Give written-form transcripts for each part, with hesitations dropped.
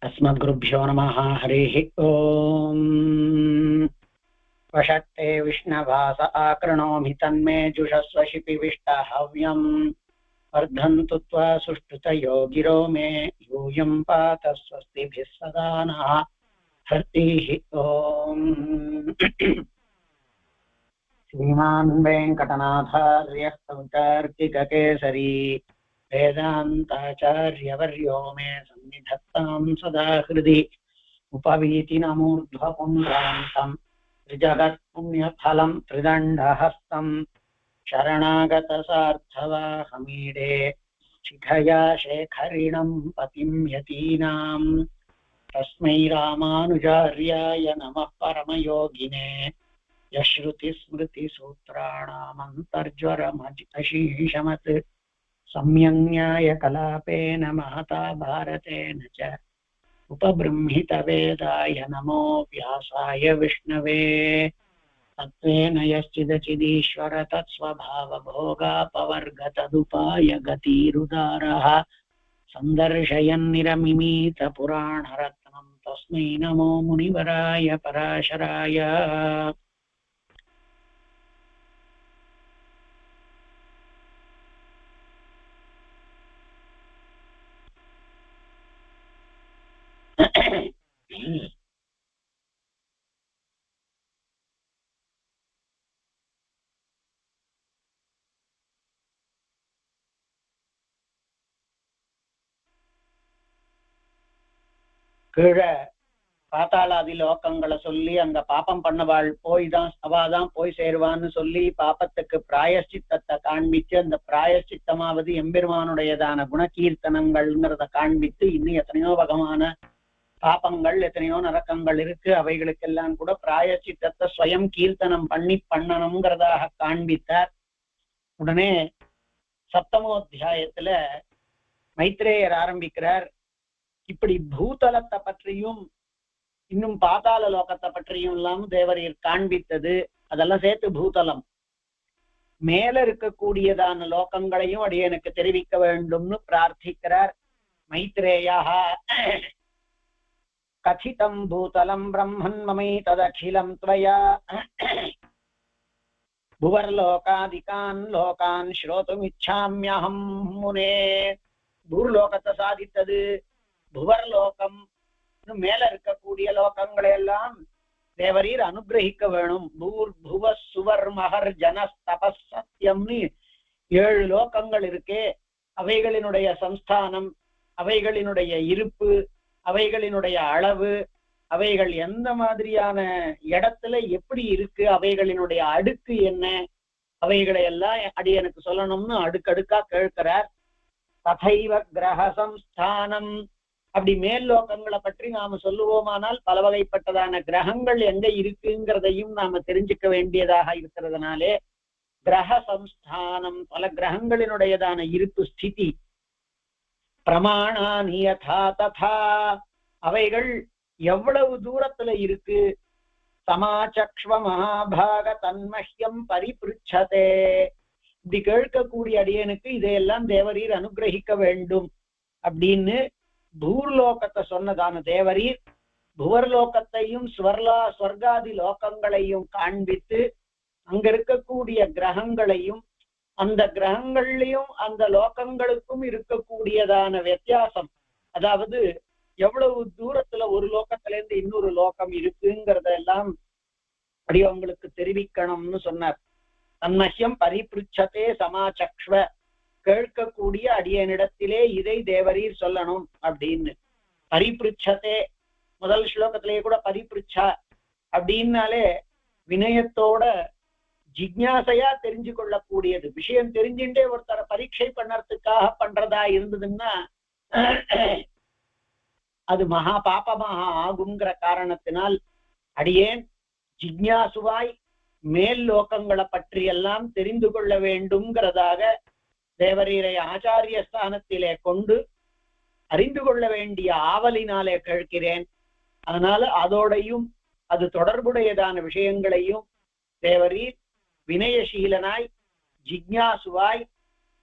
अस्मद्गुरुभ्यो नमः। हरिः ओम्। वषट्ते विष्णवास आकृणोमि तन्मे जुषस्व शिपिविष्टाहव्यम्। वर्धन्तु त्वा सुष्ठुतयो गिरो मे यूयं पात स्वस्तिभिः सदा नः। हरिः ओम्। श्रीमान् वेङ्कटनाथार्यः कवितार्किककेसरी वेदान्ताचार्यवर्यो मे सन्निधत्तां सदा हृदि। उपवीतिनमूर्ध्वपुण्ड्रान्तं त्रिजगत्पुण्यफलं त्रिदण्डहस्तं शरणागतसार्थवाहमीडे शिखया शेखरिणं पतिं यतीनां तस्मै रामानुजार्याय नमः परमयोगिने। यश्रुतिस्मृतिसूत्राणामन्तर्ज्वरमशीषमत् सम्यङ्न्यायकलापेन महता भारतेन च उपबृंहितवेदाय नमो व्यासाय विष्णवे। तत्त्वेन यश्चिदचिदीश्वर तत्स्वभावभोगापवर्गतदुपाय गतिरुदारः सन्दर्शयन्निरमिमीतपुराणरत्नं तस्मै नमो मुनिवराय पराशराय। கீழே பாத்தாளாதி லோகங்களை சொல்லி அங்க பாப்பம் பண்ணவாள் அவாதான் போய் சேருவான்னு சொல்லி பாப்பத்துக்கு பிராயஷ்சித்தத்தை காண்பிச்சு அந்த பிராயஷ்சித்தமாவது எம்பெருமானுடையதான குணகீர்த்தனங்கள்ங்கிறத காண்பித்து இன்னும் எத்தனையோ வகமான பாப்பங்கள் எத்தனையோ நரக்கங்கள் இருக்கு, அவைகளுக்கெல்லாம் கூட பிராயஷ்சித்தத்தை ஸ்வயம் கீர்த்தனம் பண்ணணுங்கிறதாக காண்பித்தார். உடனே சப்தமோத்தியாயத்துல மைத்ரேயர் ஆரம்பிக்கிறார். இப்படி பூதலத்தை பற்றியும் இன்னும் பாதாள லோகத்தை பற்றியும் எல்லாம் தேவரீர் காண்பித்தது, அதெல்லாம் சேர்த்து பூதலம். மேல இருக்கக்கூடியதான லோகங்களையும் அடியனுக்கு தெரிவிக்க வேண்டும்னு பிரார்த்திக்கிறார். மைத்ரேயா கதிதம் பூதலம் பிரம்மன் மமை ததகிலம் த்வயா புவர்லோகாதிகான் லோகான் ஸ்ரோதுமிச்சாம்யஹம் முனே. பூர்லோகத்தை சாதித்தது புவர்லோகம், மேல இருக்கக்கூடிய லோகங்களை எல்லாம் தேவரீர் அனுகிரகிக்க வேணும். பூர் புவ சுவர் மகர் ஜனஸ் தபஸ் சத்தியம்னு 7 லோகங்கள் இருக்கே, அவைகளினுடைய சம்ஸ்தானம், அவைகளினுடைய இருப்பு, அவைகளினுடைய அளவு, அவைகள் எந்த மாதிரியான இடத்துல எப்படி இருக்கு, அவைகளினுடைய அடுக்கு என்ன, அவைகளை எல்லாம் அடியனுக்கு சொல்லணும்னு அடுக்கடுக்கா கேட்கிறார். ததைவ கிரக சம்ஸ்தானம், அப்படி மேல் லோகங்களை பற்றி நாம சொல்லுவோமானால் பல வகைப்பட்டதான கிரகங்கள் எங்க இருக்குங்கிறதையும் நாம தெரிஞ்சுக்க வேண்டியதாக இருக்கிறதுனாலே கிரக சம்ஸ்தானம், பல கிரகங்களினுடையதான இருப்பு ஸ்திதி. பிரமாணானி யதா ததா, அவைகள் எவ்வளவு தூரத்துல இருக்கு. சமாசக்ஷ்வ மகாபாக தன்மஹ்யம் பரிபிருச்சதே, இப்படி கேட்கக்கூடிய அடியனுக்கு இதையெல்லாம் தேவரீர் அனுகிரகிக்க வேண்டும் அப்படின்னு பூர்லோகத்தை சொன்னதான தேவரீர் புவர்லோகத்தையும் ஸ்வர்காதி லோகங்களையும் காண்பித்து அங்க இருக்கக்கூடிய கிரகங்களையும் அந்த கிரகங்கள்லயும் அந்த லோகங்களுக்கும் இருக்கக்கூடியதான வித்தியாசம், அதாவது எவ்வளவு தூரத்துல ஒரு லோகத்துல இருந்து இன்னொரு லோகம் இருக்குங்கிறதெல்லாம் அப்படி அவங்களுக்கு தெரிவிக்கணும்னு சொன்னார். தன்மஹ்யம் பரிபிருச்சதே சமாசக்ஷ்வ, கேட்கக்கூடிய அடியனிடத்திலே இதை தேவரீர் சொல்லணும் அப்படின்னு. பரிபிருச்சதே, முதல் ஸ்லோகத்திலேயே கூட பரிபிருச்சா அப்படின்னாலே வினயத்தோட ஜிக்ஞாசையா தெரிஞ்சு கொள்ளக்கூடியது. விஷயம் தெரிஞ்சுட்டே ஒருத்தரை பரீட்சை பண்ணறதுக்காக பண்றதா இருந்ததுன்னா அது மகா பாபமாக ஆகுங்கிற காரணத்தினால் அடியேன் ஜிக்ஞாசுவாய் மேல் லோகங்களை பற்றி எல்லாம் தெரிந்து கொள்ள வேண்டும்ங்கிறதாக தேவரீரை ஆச்சாரிய ஸ்தானத்திலே கொண்டு அறிந்து கொள்ள வேண்டிய ஆவலினாலே கேட்கிறேன். அதனால அதோடையும் அது தொடர்புடையதான விஷயங்களையும் தேவரீர் வினயசீலனாய் ஜிக்ஞாசுவாய்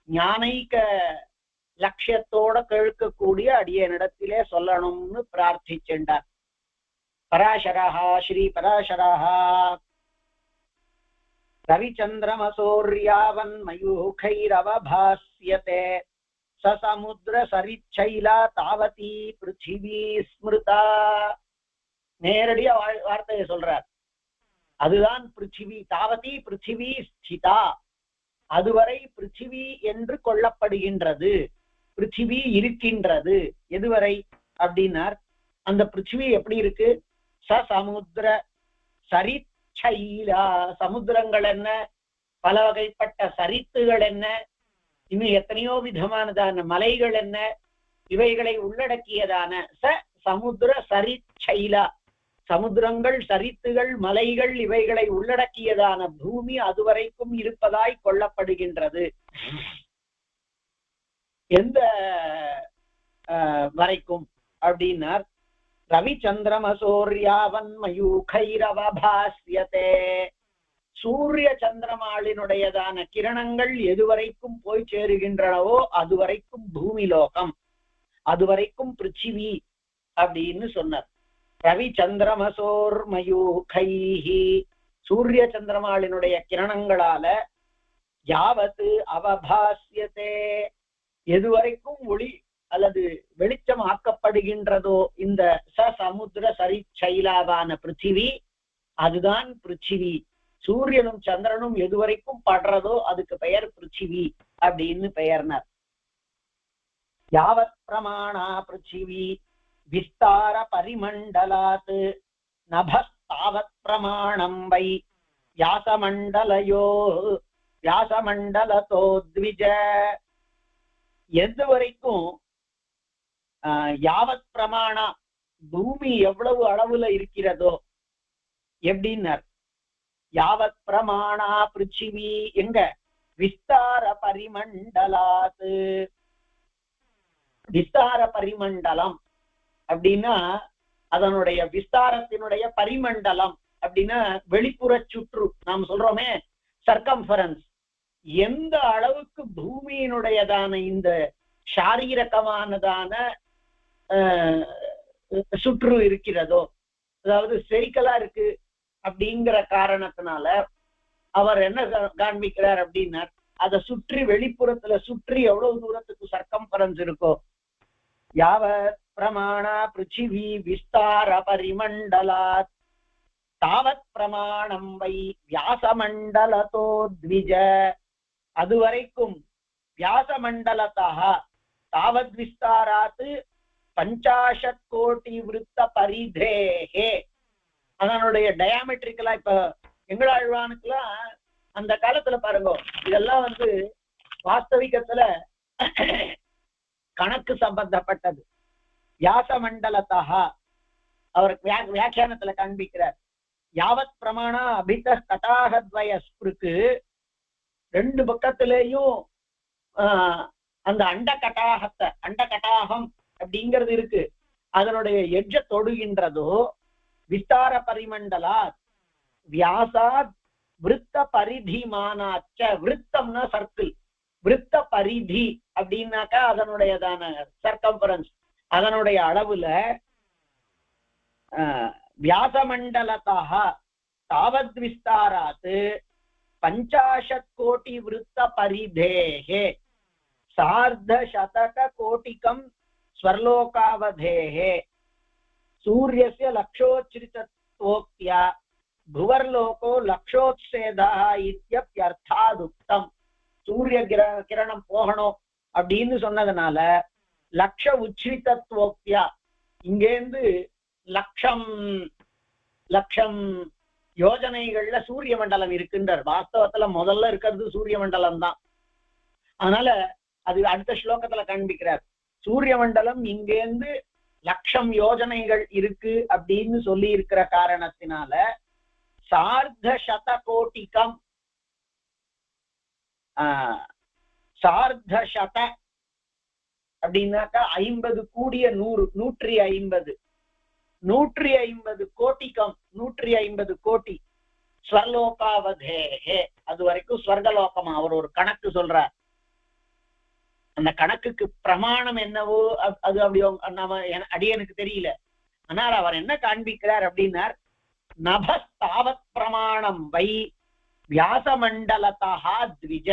ஞானைக்க லட்சியத்தோட கேட்கக்கூடிய அடியனிடத்திலே சொல்லணும்னு பிரார்த்திச்சென்றார். பராசரஹா ஸ்ரீ பராசரஹா ரவிச்சந்திரமசோர்யாவன் மயூகைரவபாஸ்யதே சமுத்திர சரிச்சைலா தாவதி பிருத்திவி ஸ்மிருதா. நேரடியா வார்த்தையை சொல்றார். அதுதான் பிருத்திவி. தாவதி பிருத்திவி ஸ்திதா, அதுவரை பிருத்திவி என்று கொள்ளப்படுகின்றது, பிருத்திவி இருக்கின்றது. எதுவரை அப்படின்னார், அந்த பிருத்திவி எப்படி இருக்கு? சமுத்திர சரிச்சைலா, சமுத்திரங்கள் என்ன, பல வகைப்பட்ட சரித்துகள் என்ன, இன்னும் எத்தனையோ விதமானதான மலைகள் என்ன, இவைகளை உள்ளடக்கியதான சமுத்திர சரிச்சைலா, சமுத்திரங்கள் சரித்துகள் மலைகள் இவைகளை உள்ளடக்கியதான பூமி அதுவரைக்கும் இருப்பதாய் கொள்ளப்படுகின்றது. எந்த வரைக்கும் அப்படின்னார், ரவிச்சந்திரமசோர்யாவன் மயூகைரவபாஸ்யதே, சூரிய சந்திரமாளினுடையதான கிரணங்கள் எதுவரைக்கும் போய் சேருகின்றனவோ அதுவரைக்கும் பூமி லோகம், அதுவரைக்கும் பிருத்திவி அப்படின்னு சொன்னார். ரவி சந்திரமசோர் மயூகைஹி, சூரிய சந்திரமாளினுடைய கிரணங்களால யாவத்து அவபாஸ்யதே, எதுவரைக்கும் ஒளி அல்லது வெளிச்சம் ஆக்கப்படுகின்றதோ இந்த சமுத்திர சரிச்சைலாவான பிருத்திவி, அதுதான் பிருத்திவி. சூரியனும் சந்திரனும் எதுவரைக்கும் படுறதோ அதுக்கு பெயர் பிருத்திவி அப்படின்னு பெயர்னார். யாவத் பிரமாணா பிருத்திவி விஸ்தார பரிமண்டலாத் நபஸ்தாவத் பிரமாணம் வை வியாசமண்டலயோ வியாசமண்டலதோ த்விஜ. எது வரைக்கும் யாவத் பிரமாணா, பூமி எவ்வளவு அளவுல இருக்கிறதோ எப்படின்னார், யாவத் பிரமாணா பிருத்திவி எங்க விஸ்தார பரிமண்டலாத், விஸ்தார பரிமண்டலம் அப்படின்னா அதனுடைய விஸ்தாரத்தினுடைய பரிமண்டலம் அப்படின்னா வெளிப்புற சுற்று, நாம் சொல்றோமே சர்க்கம்ஃபரன்ஸ், எந்த அளவுக்கு பூமியினுடையதான இந்த சாரீரகமானதான சுற்று இருக்கிறதோ, அதாவது ஸ்பெரிக்கலா இருக்கு அப்படிங்கிற காரணத்தினால அவர் என்ன காண்பிக்கிறார் அப்படின்னா, அதை சுற்றி வெளிப்புறத்துல சுற்றி எவ்வளவு தூரத்துக்கு சர்க்கம்ஃபரன்ஸ் இருக்கோ, யாவ பிரமாணா பிருத்திவி விஸ்தார பரிமண்டலாத் தாவத் பிரமாணம் வை வியாசமண்டலதோ த்விஜ, அதுவரைக்கும் வியாசமண்டலதா தாவத் விஸ்தாராத் 50 கோடி விருத்த பரிதேஹே, அதனுடைய டயாமெட்ரிக்கலா இப்ப எங்களாழ்வானுக்குலாம் அந்த காலத்துல பாருங்க, இதெல்லாம் வாஸ்தவிகத்துல கணக்கு சம்பந்தப்பட்டது. வியாசமண்டலத்தா அவர் வியாக்கியானத்துல காண்பிக்கிறார். யாவத் பிரமாணா அபித கட்டாகத்வயஸ்பிருக்கு, ரெண்டு பக்கத்திலேயும் அந்த அண்ட கட்டாகம் அப்படிங்கிறது இருக்கு, அதனுடைய எட்ஜ தொடுகின்றதோ விஸ்தார பரிமண்டலா வியாசாத் விருத்த பரிதிமானாச்ச, விருத்தம்னா சர்க்கிள், விருத்த பரிதி அப்படின்னாக்கா அதனுடையதான சர்க்கம்ஃபரன்ஸ், அதனுடைய அளவுல வியாசமண்டலத்தா தாவத் விஸ்தாராத் 50 கோடி விருத்த பரிதேஹே சார்த்த கோட்டிகம் ஸ்வர்லோகாவதேஹே சூரியஸ்ய லக்ஷோச்சிரிதத்வோக்த்யா புவர்லோகோ லக்ஷோத்சேதா இத்யப்யர்த்தாதுக்தம். சூரிய கிரணம் போகணும் அப்படின்னு சொன்னதுனால லக்ஷ உச்சிரிதத்வோக்த்யா, இங்கேருந்து லட்சம் யோஜனைகள்ல சூரிய மண்டலம் இருக்குன்றார். வாஸ்தவத்துல முதல்ல இருக்கிறது சூரிய மண்டலம் தான். அதனால அது அடுத்த ஸ்லோகத்துல காண்பிக்கிறார். சூரிய மண்டலம் இங்கேருந்து 1,00,000 யோஜனைகள் இருக்கு அப்படின்னு சொல்லி இருக்கிற காரணத்தினால சார்த்த கோட்டிகம், சார்த்த அப்படின்னாக்கா 50 கூடிய 100, 150, 150 கோட்டிகம், 150 கோடி ஸ்வர்லோகாவதேஹே, அது வரைக்கும் ஸ்வர்கலோகமா அவர் ஒரு கணக்கு சொல்றார். அந்த கணக்குக்கு பிரமாணம் என்னவோ அது அப்படி நாம அடியனுக்கு தெரியல. ஆனால் அவர் என்ன காண்பிக்கிறார் அப்படின்னார், நபஸ்தாவத் பிரமாணம் வை வியாசமண்டலத்தா த்விஜ,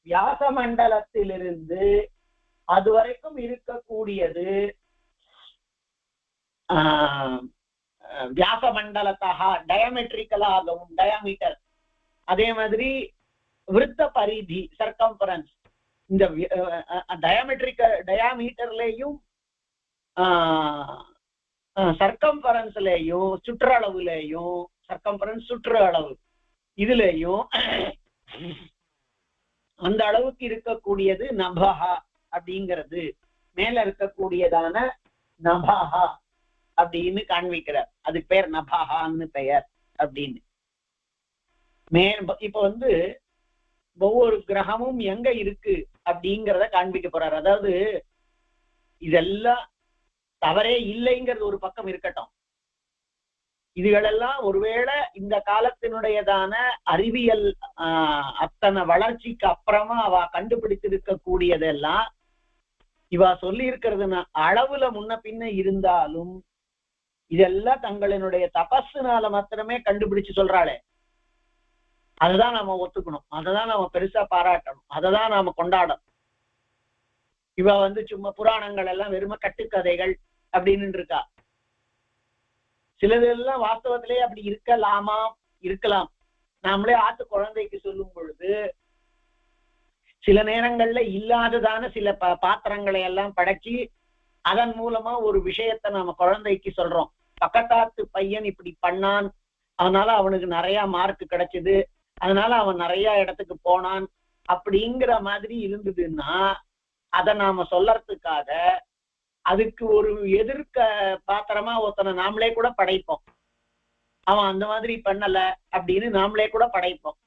வியாசமண்டலத்திலிருந்து அது வரைக்கும் இருக்கக்கூடியது வியாசமண்டலத்தா டயமெட்ரிக்கலாகவும், டயாமீட்டர், அதே மாதிரி விருத்த பரிதி சர்க்கம்பரன்ஸ், இந்த டயாமீட்டர்லயும் சர்க்கம்பரன்ஸ்லயும் சுற்றளவுலயும், சர்க்கம்பரன்ஸ் சுற்று அளவு இதுலயும் அந்த அளவுக்கு இருக்கக்கூடியது நபஹா அப்படிங்கிறது, மேல இருக்கக்கூடியதான நபஹா அப்படின்னு காண்பிக்கிறார். அது பேர் நபஹான்னு பெயர் அப்படின்னு. இப்ப ஒவ்வொரு கிரகமும் எங்க இருக்கு அப்படிங்கிறத காண்பிக்க போறார். அதாவது இதெல்லாம் தவறே இல்லைங்கிறது ஒரு பக்கம் இருக்கட்டும், இதுகளெல்லாம் ஒருவேளை இந்த காலத்தினுடையதான அறிவியல் அத்தனை வளர்ச்சிக்கு அப்புறமா அவ கண்டுபிடித்திருக்க கூடியதெல்லாம் இவ சொல்லி இருக்கிறதுனா அளவுல முன்ன பின்ன இருந்தாலும் இதெல்லாம் தங்களினுடைய தபஸுனால மாத்திரமே கண்டுபிடிச்சு சொல்றாளே, அதுதான் நாம ஒத்துக்கணும், அததான் நாம பெருசா பாராட்டணும், அததான் நாம கொண்டாடணும். இவ சும்மா புராணங்கள் எல்லாம் வெறும கட்டுக்கதைகள் அப்படின்னு இருக்கா. சிலதெல்லாம் வாஸ்தவத்திலே அப்படி இருக்கலாமா, இருக்கலாம். நாமளே ஆத்து குழந்தைக்கு சொல்லும் பொழுது சில நேரங்கள்ல இல்லாததான சில பாத்திரங்களை எல்லாம் படைச்சு அதன் மூலமா ஒரு விஷயத்த நாம குழந்தைக்கு சொல்றோம். பக்கத்தாத்து பையன் இப்படி பண்ணான், அதனால அவனுக்கு நிறைய மார்க் கிடைச்சது, அதனால அவன் நிறைய இடத்துக்கு போனான் அப்படிங்கிற மாதிரி இருந்ததுன்னா அதை நாம சொல்லறதுக்காக அதுக்கு ஒரு எதிர்க்க பாத்திரமா ஒருத்தனை நாமளே கூட படைப்போம். அவன் அந்த மாதிரி பண்ணல அப்படின்னு நாமளே கூட படைப்போம்.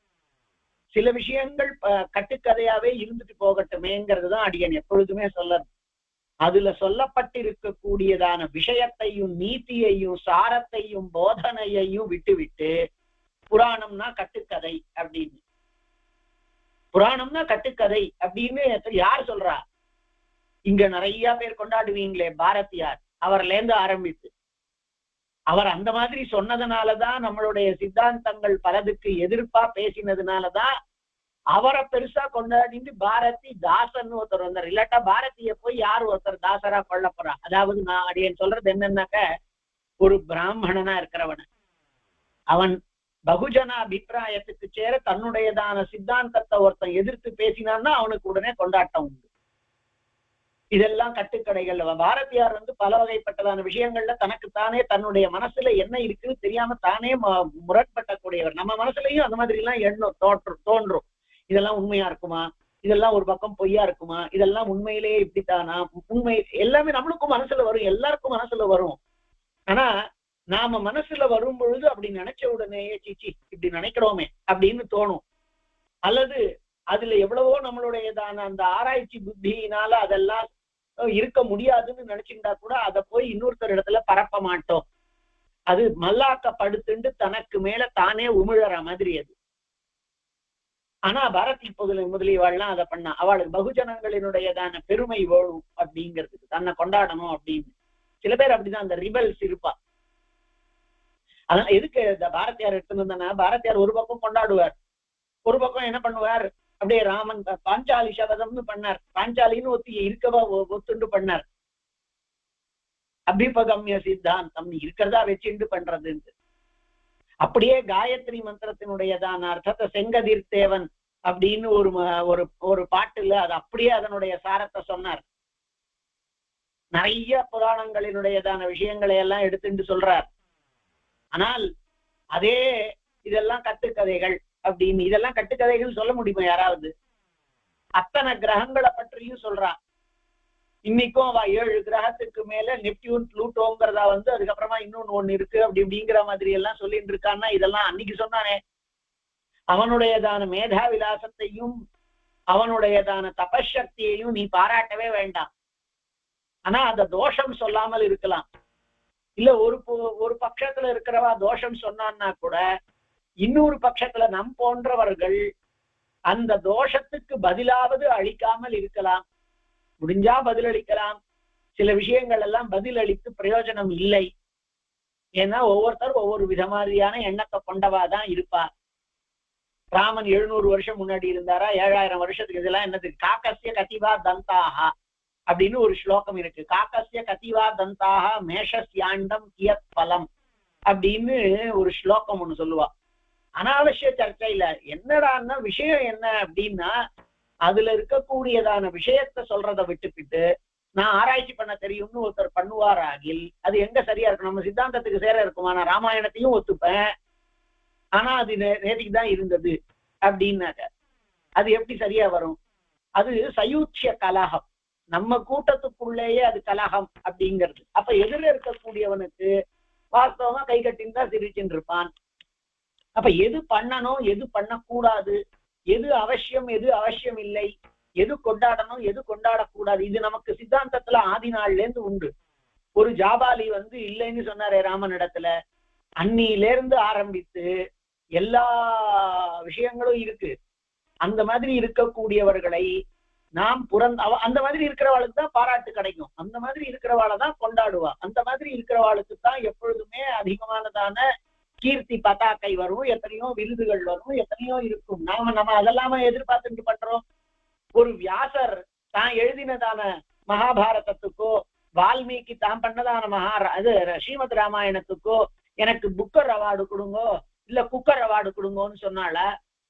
சில விஷயங்கள் கட்டுக்கதையாவே இருந்துட்டு போகட்டுமேங்கிறதுதான் அடியன் எப்பொழுதுமே சொல்லறது. அதுல சொல்லப்பட்டிருக்கக்கூடியதான விஷயத்தையும் நீதியையும் சாரத்தையும் போதனையையும் விட்டு புராணம்னா கட்டுக்கதை அப்படின்னு, புராணம்னா கட்டுக்கதை அப்படின்னு யார் சொல்றா? இங்க நிறைய பேர் கொண்டாடுவீங்களே பாரதியார், அவர்ல இருந்து ஆரம்பித்து அவர் அந்த மாதிரி சொன்னதுனாலதான், நம்மளுடைய சித்தாந்தங்கள் பலதுக்கு எதிர்ப்பா பேசினதுனாலதான் அவரை பெருசா கொண்டாடிட்டு பாரதி தாசன் ஒருத்தர் வந்தார். இல்லாட்டா பாரதிய போய் யார் ஒருத்தர் தாசரா கொள்ள போறா? அதாவது நான் அடியேன் சொல்றது என்னன்னாக்க, ஒரு பிராமணனா இருக்கிறவன அவன் பகுஜன அபிப்பிராயத்துக்கு சேர தன்னுடையதான சித்தாந்தத்தை ஒருத்தன் எதிர்த்து பேசினான்னா அவனுக்கு உடனே கொண்டாட்டம் உண்டு. இதெல்லாம் கட்டுக்கடைகள். பாரதியார் பல வகைப்பட்டதான விஷயங்கள்ல தனக்குத்தானே தன்னுடைய மனசுல என்ன இருக்குன்னு தெரியாம தானே முரண்பட்டக்கூடியவர். நம்ம மனசுலயும் அந்த மாதிரி எல்லாம் எண்ணம் தோன்றும். இதெல்லாம் உண்மையா இருக்குமா, இதெல்லாம் ஒரு பக்கம் பொய்யா இருக்குமா, இதெல்லாம் உண்மையிலேயே இப்படித்தானா, உண்மை எல்லாமே நம்மளுக்கும் மனசுல வரும், எல்லாருக்கும் மனசுல வரும். ஆனா நாம மனசுல வரும் பொழுது அப்படி நினைச்ச உடனேயே சீச்சி இப்படி நினைக்கிறோமே அப்படின்னு தோணும். அல்லது அதுல எவ்வளவோ நம்மளுடையதான அந்த ஆராய்ச்சி புத்தியினால அதெல்லாம் இருக்க முடியாதுன்னு நினைச்சுட்டா கூட அதை போய் இன்னொருத்தர் இடத்துல பரப்ப மாட்டோம். அது மல்லாக்கப்படுத்துண்டு தனக்கு மேல தானே உமிழற மாதிரி அது. ஆனா பாரதி முதலியவாள்லாம் அதை பண்ணா, அவளுக்கு பகுஜனங்களினுடையதான பெருமை வேணும் அப்படிங்கிறதுக்கு, தன்னை கொண்டாடணும் அப்படின்னு. சில பேர் அப்படிதான் அந்த ரிபல்ஸ் இருப்பா. அதனால எதுக்கு இந்த பாரதியார் எடுத்துன்னு பாரதியார் ஒரு பக்கம் கொண்டாடுவார், ஒரு பக்கம் என்ன பண்ணுவார், அப்படியே ராமன் பாஞ்சாலி சபதம்னு பண்ணார், பாஞ்சாலின்னு ஒத்தி இருக்கவா ஒத்துண்டு பண்ணார். அபிபகம்ய சித்தாந்தம் இருக்கிறதா வச்சுண்டு பண்றதுன்னு. அப்படியே காயத்ரி மந்திரத்தினுடையதான அர்த்தத்தை செங்கதிர் தேவன் அப்படின்னு ஒரு பாட்டுல அது அப்படியே அதனுடைய சாரத்தை சொன்னார். நிறைய புராணங்களினுடையதான விஷயங்களை எல்லாம் எடுத்துட்டு சொல்றார். ஆனால் அதே இதெல்லாம் கட்டுக்கதைகள் அப்படின்னு, இதெல்லாம் கட்டுக்கதைகள் சொல்ல முடியுமா யாராவது? அத்தனை கிரகங்களை பற்றியும் சொல்றா. இன்னைக்கும் அவ 7 கிரகத்துக்கு மேல நெப்டியூன் ப்ளூட்டோங்கிறதா அதுக்கப்புறமா இன்னொன்னு ஒண்ணு இருக்கு அப்படி இப்படிங்கிற மாதிரி எல்லாம் சொல்லிட்டு இருக்கான்னா, இதெல்லாம் அன்னைக்கு சொன்னானே. அவனுடையதான மேதா விலாசத்தையும் அவனுடையதான தபசக்தியையும் நீ பாராட்டவே வேண்டாம். ஆனா அந்த தோஷம் சொல்லாமல் இருக்கலாம். இல்ல ஒரு பட்சத்துல இருக்கிறவா தோஷம் சொன்னான்னா கூட இன்னொரு பட்சத்துல நம் போன்றவர்கள் அந்த தோஷத்துக்கு பதிலாவது அழிக்காமல் இருக்கலாம். முடிஞ்சா பதிலளிக்கலாம், சில விஷயங்கள் எல்லாம் பதிலளித்து பிரயோஜனம் இல்லை. ஏன்னா ஒவ்வொருத்தரும் ஒவ்வொரு விதமாதிரியான எண்ணத்தை கொண்டவாதான் இருப்பா. ராமன் 700 வருஷம் முன்னாடி இருந்தாரா, 7000 வருஷத்துக்கு இதெல்லாம் என்னது? காக்கசிய கதிவா தந்தாகா அப்படின்னு ஒரு ஸ்லோகம் இருக்கு. காக்கசிய கதிவா தந்தாகா மேஷஸ்யாண்டம் கியத் பலம் அப்படின்னு ஒரு ஸ்லோகம் ஒண்ணு சொல்லுவா. அனாவசிய சர்ச்சையில என்னடான்னா விஷயம் என்ன அப்படின்னா, அதுல இருக்கக்கூடியதான விஷயத்த சொல்றதை விட்டுப்பிட்டு நான் ஆராய்ச்சி பண்ண தெரியும்னு ஒருத்தர் பண்ணுவாராகில் அது எங்க சரியா இருக்கும்? நம்ம சித்தாந்தத்துக்கு சேர இருக்குமா? நான் ராமாயணத்தையும் ஒத்துப்பேன், ஆனா அது நேற்றுக்கு தான் இருந்தது அப்படின்னாக்க அது எப்படி சரியா வரும்? அது சயூச்சிய கலகம், நம்ம கூட்டத்துக்குள்ளேயே அது கலகம் அப்படிங்கிறது. அப்ப எதிர இருக்கக்கூடியவனுக்கு வாஸ்தவமா கை கட்டின்னு தான் சிரிச்சுட்டு இருப்பான். அப்ப எது பண்ணணும், எது பண்ணக்கூடாது, எது அவசியம், எது அவசியம் இல்லை, எது கொண்டாடணும், எது கொண்டாடக்கூடாது, இது நமக்கு சித்தாந்தத்துல ஆதி நாள்ல இருந்து உண்டு. ஒரு ஜாபாலி இல்லைன்னு சொன்னாரே ராமனிடத்துல, அன்னியிலிருந்து ஆரம்பித்து எல்லா விஷயங்களும் இருக்கு. அந்த மாதிரி இருக்கக்கூடியவர்களை நாம் அந்த மாதிரி இருக்கிறவாளுக்கு தான் பாராட்டு கிடைக்கும், அந்த மாதிரி இருக்கிறவாளை தான் கொண்டாடுவா, அந்த மாதிரி இருக்கிறவாளுக்கு தான் எப்பொழுதுமே அதிகமானதான கீர்த்தி பதாக்கை வரும், எத்தனையோ விருதுகள் வரும், எத்தனையோ இருக்கும். நம்ம அதெல்லாம எதிர்பார்த்துட்டு பண்றோம். ஒரு வியாசர் தான் எழுதினதான மகாபாரதத்துக்கோ, வால்மீகி தான் பண்ணதான ஸ்ரீமத் ராமாயணத்துக்கோ எனக்கு புக்கர் அவார்டு கொடுங்கோ இல்ல குக்கர் அவார்டு கொடுங்கோன்னு சொன்னாளா?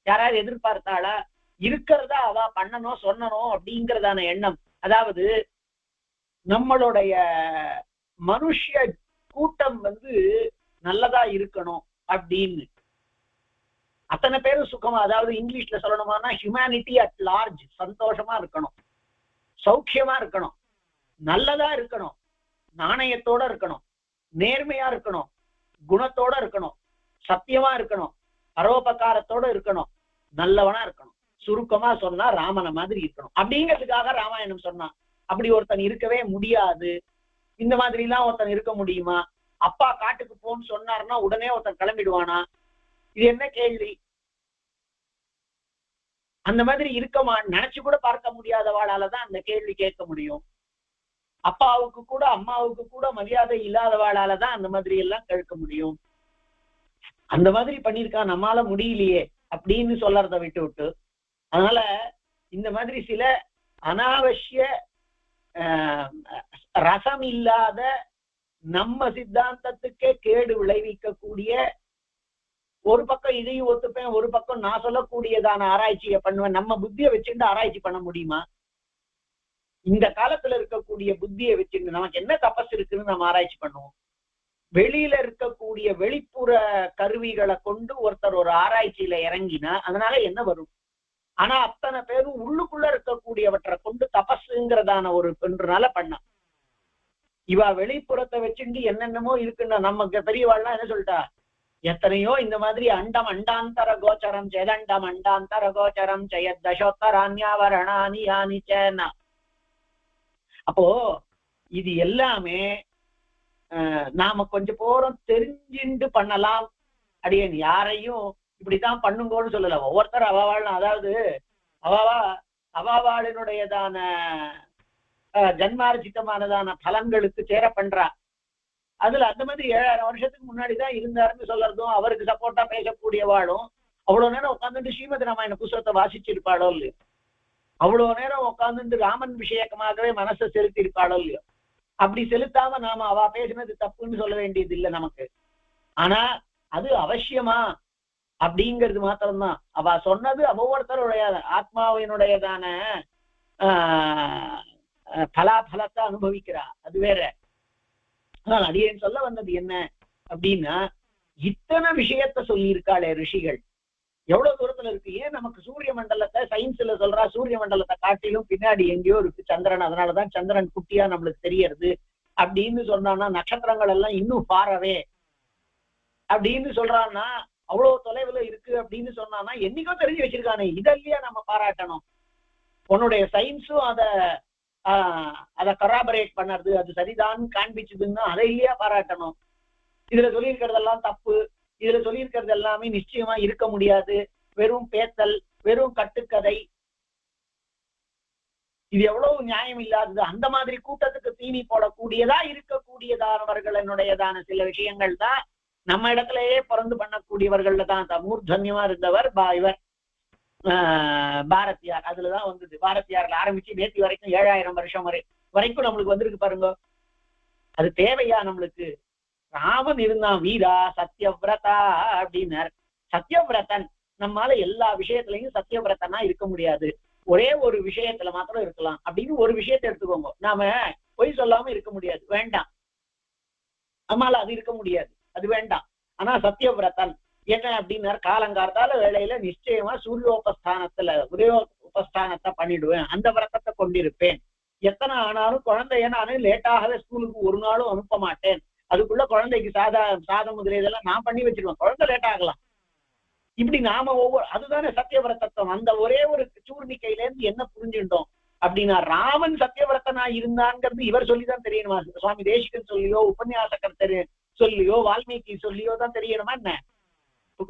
யாராவது எதிர்பார்த்தாளா? இருக்கிறதா அவ பண்ணணும் சொன்னணும் அப்படிங்கிறதான எண்ணம். அதாவது நம்மளுடைய மனுஷ கூட்டம் நல்லதா இருக்கணும் அப்படின்னு அத்தனை பேரும் சுகமா, அதாவது இங்கிலீஷ்ல சொல்லணுமானா ஹியூமனிட்டி அட் லார்ஜ் சந்தோஷமா இருக்கணும், சௌக்கியமா இருக்கணும், நல்லதா இருக்கணும், நாணயத்தோட இருக்கணும், நேர்மையா இருக்கணும், குணத்தோட இருக்கணும், சத்தியமா இருக்கணும், பரோபகாரத்தோட இருக்கணும், நல்லவனா இருக்கணும். சுருக்கமா சொன்னா ராமனை மாதிரி இருக்கணும் அப்படிங்கிறதுக்காக ராமாயணம் சொன்னான். அப்படி ஒருத்தன் இருக்கவே முடியாது. இந்த மாதிரி எல்லாம் ஒருத்தன் இருக்க முடியுமா? அப்பா காட்டுக்கு போன்னு சொன்னார்னா உடனே ஒருத்தன் கிளம்பிடுவானா? இது என்ன கேள்வி? அந்த மாதிரி இருக்கமா நினைச்சு கூட பார்க்க முடியாதவாளாலதான் அந்த கேள்வி கேட்க முடியும். அப்பாவுக்கு கூட அம்மாவுக்கு கூட மரியாதை இல்லாதவாளாலதான் அந்த மாதிரி எல்லாம் கேட்க முடியும். அந்த மாதிரி பண்ணிருக்கா, நம்மால முடியலையே அப்படின்னு சொல்லறத விட்டு விட்டு, அதனால இந்த மாதிரி சில அனாவசிய ரசம் இல்லாத நம்ம சித்தாந்தத்துக்கே கேடு விளைவிக்கக்கூடிய, ஒரு பக்கம் இதையும் ஒத்துப்பேன், ஒரு பக்கம் நான் சொல்லக்கூடியதான ஆராய்ச்சியை பண்ணுவேன். நம்ம புத்தியை வச்சுட்டு ஆராய்ச்சி பண்ண முடியுமா? இந்த காலத்துல இருக்கக்கூடிய புத்தியை வச்சுட்டு நமக்கு என்ன தபஸ் இருக்குன்னு நம்ம ஆராய்ச்சி பண்ணுவோம். வெளியில இருக்கக்கூடிய வெளிப்புற கருவிகளை கொண்டு ஒருத்தர் ஒரு ஆராய்ச்சியில இறங்கினா அதனால என்ன வரும்? ஆனா அத்தனை பேரும் உள்ளுக்குள்ள இருக்கக்கூடியவற்றை கொண்டு தபஸுங்கிறதான ஒரு பெண்ணுனால பண்ண. இவ வெளிப்புறத்தை வச்சுட்டு என்னென்னமோ இருக்குன்னா நமக்கு பெரியவாள்லாம் என்ன சொல்லிட்டா, எத்தனையோ இந்த மாதிரி அண்டம் அண்டாந்தர கோச்சரம் ஜெதண்டம் அண்டாந்தர கோச்சரம் ஜெயத் தசோத்தரான்யாவரணானி யானிச்சேன்னா. அப்போ இது எல்லாமே நாம கொஞ்சம் போறோம் தெரிஞ்சுண்டு பண்ணலாம். அடியேன் யாரையும் இப்படித்தான் பண்ணுங்கன்னு சொல்லல. ஒவ்வொருத்தர் அவாவாள், அதாவது அவாவாளினுடையதான ஜன்மார்ஜிதமானதான பலன்களுக்கு சேர பண்றா. அதுல அந்த மாதிரி 7000 வருஷத்துக்கு முன்னாடிதான் இருந்தாருன்னு சொல்றதும், அவருக்கு சப்போர்ட்டா பேசக்கூடியவாளும் அவ்வளவு நேரம் உட்காந்துட்டு ஸ்ரீமத் ராமாயண புஸ்தகத்தை வாசிச்சிருப்பாளோ இல்லையோ, அவ்வளவு நேரம் உட்காந்துட்டு ராமன் விஷயக்கமாகவே மனசை செலுத்தி இருப்பாளோ இல்லையோ. அப்படி செலுத்தாம நாம அவ பேசினது தப்புன்னு சொல்ல வேண்டியது இல்லை நமக்கு. ஆனா அது அவசியமா அப்படிங்கிறது மாத்திரம்தான். அவ சொன்னது ஒவ்வொருத்தருடைய ஆத்மாவினுடையதான பலாபலத்தை அனுபவிக்கிறா, அது வேற. ஆனால் அடியேன் சொல்ல வந்தது என்ன அப்படின்னா, இத்தனை விஷயத்த சொல்லியிருக்காளே ரிஷிகள், எவ்வளவு தூரத்துல இருக்கு. ஏன் நமக்கு சூரிய மண்டலத்தை சயின்ஸ்ல சொல்றா, சூரிய மண்டலத்தை காட்டிலும் பின்னாடி எங்கேயோ இருக்கு சந்திரன், அதனாலதான் சந்திரன் குட்டியா நம்மளுக்கு தெரியறது அப்படின்னு சொன்னான்னா, நட்சத்திரங்கள் எல்லாம் இன்னும் பாரவே அப்படின்னு சொல்றான்னா, அவ்வளவு தொலைவுல இருக்கு அப்படின்னு சொன்னான்னா என்னைக்கோ தெரிஞ்சு வச்சிருக்கானே, இதல்லையா நம்ம பாராட்டணும். உன்னுடைய சயின்ஸும் அதை கராபரேட் பண்ணறது, அது சரிதான் காண்பிச்சதுன்னா அதை இல்லையா பாராட்டணும். இதுல சொல்லியிருக்கிறதெல்லாம் தப்பு, இதுல சொல்லியிருக்கிறது எல்லாமே நிச்சயமா இருக்க முடியாது, வெறும் பேத்தல், வெறும் கட்டுக்கதை, இது எவ்வளவு நியாயம் இல்லாதது. அந்த மாதிரி கூட்டத்துக்கு தீனி போடக்கூடியதா இருக்கக்கூடியதானவர்களுடையதான சில விஷயங்கள் தான் நம்ம இடத்திலேயே பிறந்து பண்ணக்கூடியவர்கள்ல தான் மூர்தன்யமா இருந்தவர் இவர் பாரதியார். அதுலதான் வந்தது. பாரதியார்ல ஆரம்பிச்சு நேற்று வரைக்கும் 7000 வருஷம் வரைக்கும் நம்மளுக்கு வந்திருக்கு பாருங்க. அது தேவையா நம்மளுக்கு? ராமன் இருந்தான் வீரா சத்யவிரதா அப்படின்னார். சத்யவிரதன் நம்மால எல்லா விஷயத்திலையும் சத்யவிரதனா இருக்க முடியாது, ஒரே ஒரு விஷயத்துல மாத்திரம் இருக்கலாம் அப்படின்னு ஒரு விஷயத்தை எடுத்துக்கோங்க. நாம பொய் சொல்லாம இருக்க முடியாது, வேண்டாம். நம்மால அது இருக்க முடியாது, அது வேண்டாம். ஆனா சத்யவிரதன் என்ன அப்படின்னா, காலங்கார்த்தால வேளையில நிச்சயமா உதய உபஸ்தானத்தை பண்ணிடுவேன், அந்த விரதத்தை கொண்டிருப்பேன். எத்தனை ஆனாலும் குழந்தைய நானு லேட்டாகவே ஸ்கூலுக்கு ஒரு நாளும் அனுப்ப மாட்டேன். அதுக்குள்ள குழந்தைக்கு சாதம் முதலிய இதெல்லாம் நான் பண்ணி வச்சிருவேன், குழந்தை லேட் ஆகலாம். இப்படி நாம அதுதானே சத்தியவிரதத்துவம். அந்த ஒரே ஒரு சூர்ணிக்கையில இருந்து என்ன புரிஞ்சுட்டோம் அப்படின்னா, ராமன் சத்தியவிரதனா இருந்தான்ங்கிறது இவர் சொல்லிதான் தெரியணுமா? சுவாமி தேசிகன் சொல்லியோ, உபன்யாசகர் சொல்லியோ, வால்மீகி சொல்லியோ தான் தெரியணுமா என்ன?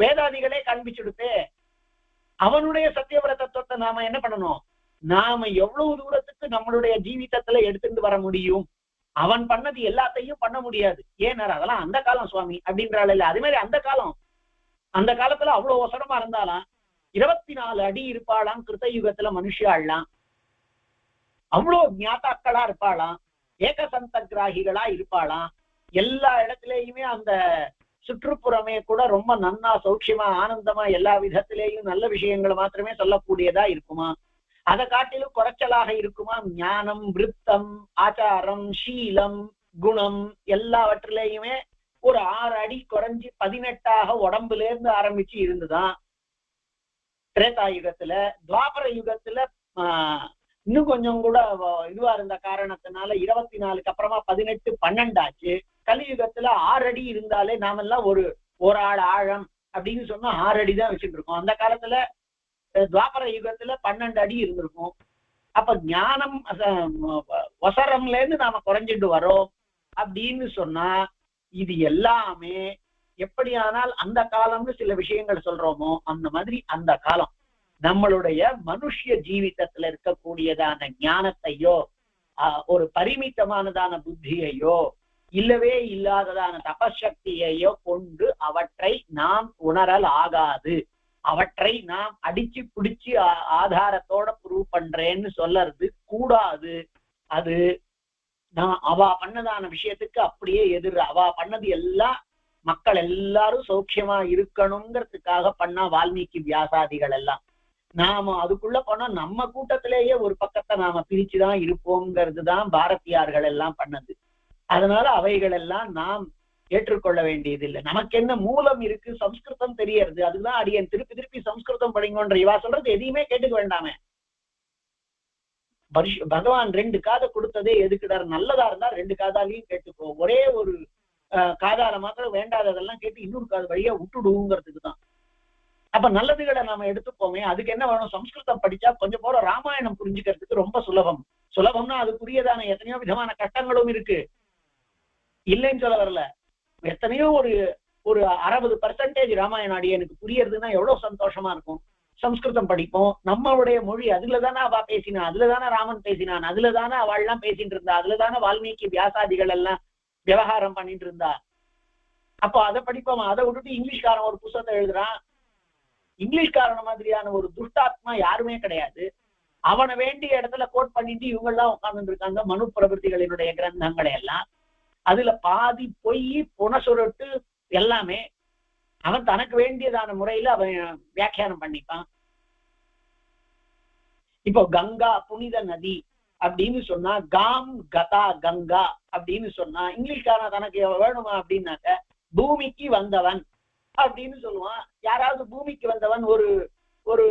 வேதாதிகளே காண்பிச்சுடுத்தே. அவனுடைய சத்தியவிரதத்துவத்தை நாம என்ன பண்ணணும்? நாம எவ்வளவு தூரத்துக்கு நம்மளுடைய ஜீவிதத்துல எடுத்துட்டு வர முடியும்? அவன் பண்ணது எல்லாத்தையும் பண்ண முடியாது. ஏன்னாரு அதெல்லாம் அந்த காலம் சுவாமி அப்படின்றாள் இல்ல. அதே மாதிரி அந்த காலத்துல அவ்வளவு அவசரமா இருந்தாலாம் 24 அடி இருப்பாளாம் கிருத்த யுகத்துல மனுஷாலாம். அவ்வளவு ஞாதாக்களா இருப்பாளாம், ஏகசந்த கிராகிகளா இருப்பாளாம். எல்லா இடத்திலேயுமே அந்த சுற்றுப்புறமே கூட ரொம்ப நன்னா சௌக்கியமா ஆனந்தமா எல்லா விதத்திலேயும் நல்ல விஷயங்களை மாத்திரமே சொல்லக்கூடியதா இருக்குமா? அதை காட்டிலும் குறைச்சலாக இருக்குமா? ஞானம், விருத்தம், ஆச்சாரம், சீலம், குணம் எல்லாவற்றிலேயுமே ஒரு 6 அடி குறைஞ்சி 18ஆக உடம்புல இருந்து ஆரம்பிச்சு இருந்துதான். திரேதா யுகத்துல, துவாபர யுகத்துல இன்னும் கொஞ்சம் கூட இதுவா இருந்த காரணத்தினால 24க்கு அப்புறமா 18, 12 ஆச்சு. கலியுகத்துல 6 அடி இருந்தாலே நாமெல்லாம் ஒரு ஆள் ஆழம் அப்படின்னு சொன்னா 6 அடி தான் வச்சுட்டு இருக்கோம். அந்த காலத்துல துவாபர யுகத்துல 12 அடி இருந்திருக்கும். அப்ப ஞானம் வசரம்ல இருந்து நாம குறைஞ்சிட்டு வரோம் அப்படின்னு சொன்னா, இது எல்லாமே எப்படியானால் அந்த காலம்னு சில விஷயங்கள் சொல்றோமோ அந்த மாதிரி அந்த காலம் நம்மளுடைய மனுஷிய ஜீவிதத்துல இருக்கக்கூடியதான ஞானத்தையோ ஒரு பரிமிதமானதான புத்தியையோ இல்லவே இல்லாததான தபசக்தியையோ கொண்டு அவற்றை நாம் உணரல் ஆகாது. அவற்றை நாம் அடிச்சு பிடிச்சு ஆதாரத்தோட ப்ரூவ் பண்றேன்னு சொல்லறது கூடாது. அது நான் அவ பண்ணதான விஷயத்துக்கு அப்படியே அவ பண்ணது எல்லாம் மக்கள் எல்லாரும் சௌக்கியமா இருக்கணுங்கிறதுக்காக பண்ணா வால்மீகி வியாசாதிகள் எல்லாம். நாம அதுக்குள்ள போனா நம்ம கூட்டத்திலேயே ஒரு பக்கத்தை நாம பிரிச்சுதான் இருப்போங்கிறது தான் பாரதியார்கள் எல்லாம் பண்ணது. அதனால அவைகள் எல்லாம் நாம் ஏற்றுக்கொள்ள வேண்டியது இல்லை. நமக்கு என்ன மூலம் இருக்கு, சம்ஸ்கிருதம் தெரியறது, அதுதான் அடியன் திருப்பி சம்ஸ்கிருதம் படிங்கன்ற இவா சொல்றது எதையுமே கேட்டுக்க வேண்டாமே. பகவான் 2 காதை கொடுத்ததே எதுக்குடார்? நல்லதா இருந்தா 2 காதாலையும் கேட்டுக்கோ. ஒரே ஒரு காதால மாத்திரம் வேண்டாததெல்லாம் கேட்டு இன்னொரு காது வழியா விட்டுடுங்கிறதுக்கு தான். அப்ப நல்லதுகளை நாம எடுத்துப்போமே. அதுக்கு என்ன வேணும்? சம்ஸ்கிருதம் படிச்சா கொஞ்சம் போற ராமாயணம் புரிஞ்சுக்கிறதுக்கு ரொம்ப சுலபம்னா அதுக்குரியதான எத்தனையோ விதமான கட்டங்களும் இருக்கு, இல்லைன்னு சொல்ல வரல. எத்தனையோ ஒரு 60% ராமாயண அடியனுக்கு புரியறதுன்னா எவ்வளவு சந்தோஷமா இருக்கும். சம்ஸ்கிருதம் படிப்போம், நம்மளுடைய மொழி, அதுலதானே அவ பேசினா, அதுலதானே ராமன் பேசினான், அதுலதானே அவள் எல்லாம் பேசிட்டு இருந்தா, அதுலதானே வால்மீகி வியாசாதிகள் எல்லாம் விவகாரம் பண்ணிட்டு இருந்தா. அப்போ அதை படிப்போமா? அதை விட்டுட்டு இங்கிலீஷ்காரன் ஒரு புத்தகத்தை எழுதுறான். இங்கிலீஷ்காரன மாதிரியான ஒரு துஷ்டாத்மா யாருமே கிடையாது. அவனை வேண்டிய இடத்துல கோட் பண்ணிட்டு இவங்க எல்லாம் உட்கார்ந்து இருக்காங்க. மனு பிரபுத்திகளினுடைய கிரந்தங்களை எல்லாம் அதுல பாதி பொய் புனசுருட்டு எல்லாமே அவன் தனக்கு வேண்டியதான முறையில அவன் வியாக்கியானம் பண்ணிப்பான். இப்போ கங்கா புனித நதி அப்படின்னு சொன்னா, காம் கதா கங்கா அப்படின்னு சொன்னா, இங்கிலீஷ்காரன் தனக்கு வேணுமா அப்படின்னாக்க பூமிக்கு வந்தவன் அப்படின்னு சொல்லுவான். யாராவது பூமிக்கு வந்தவன் ஒரு ஒரு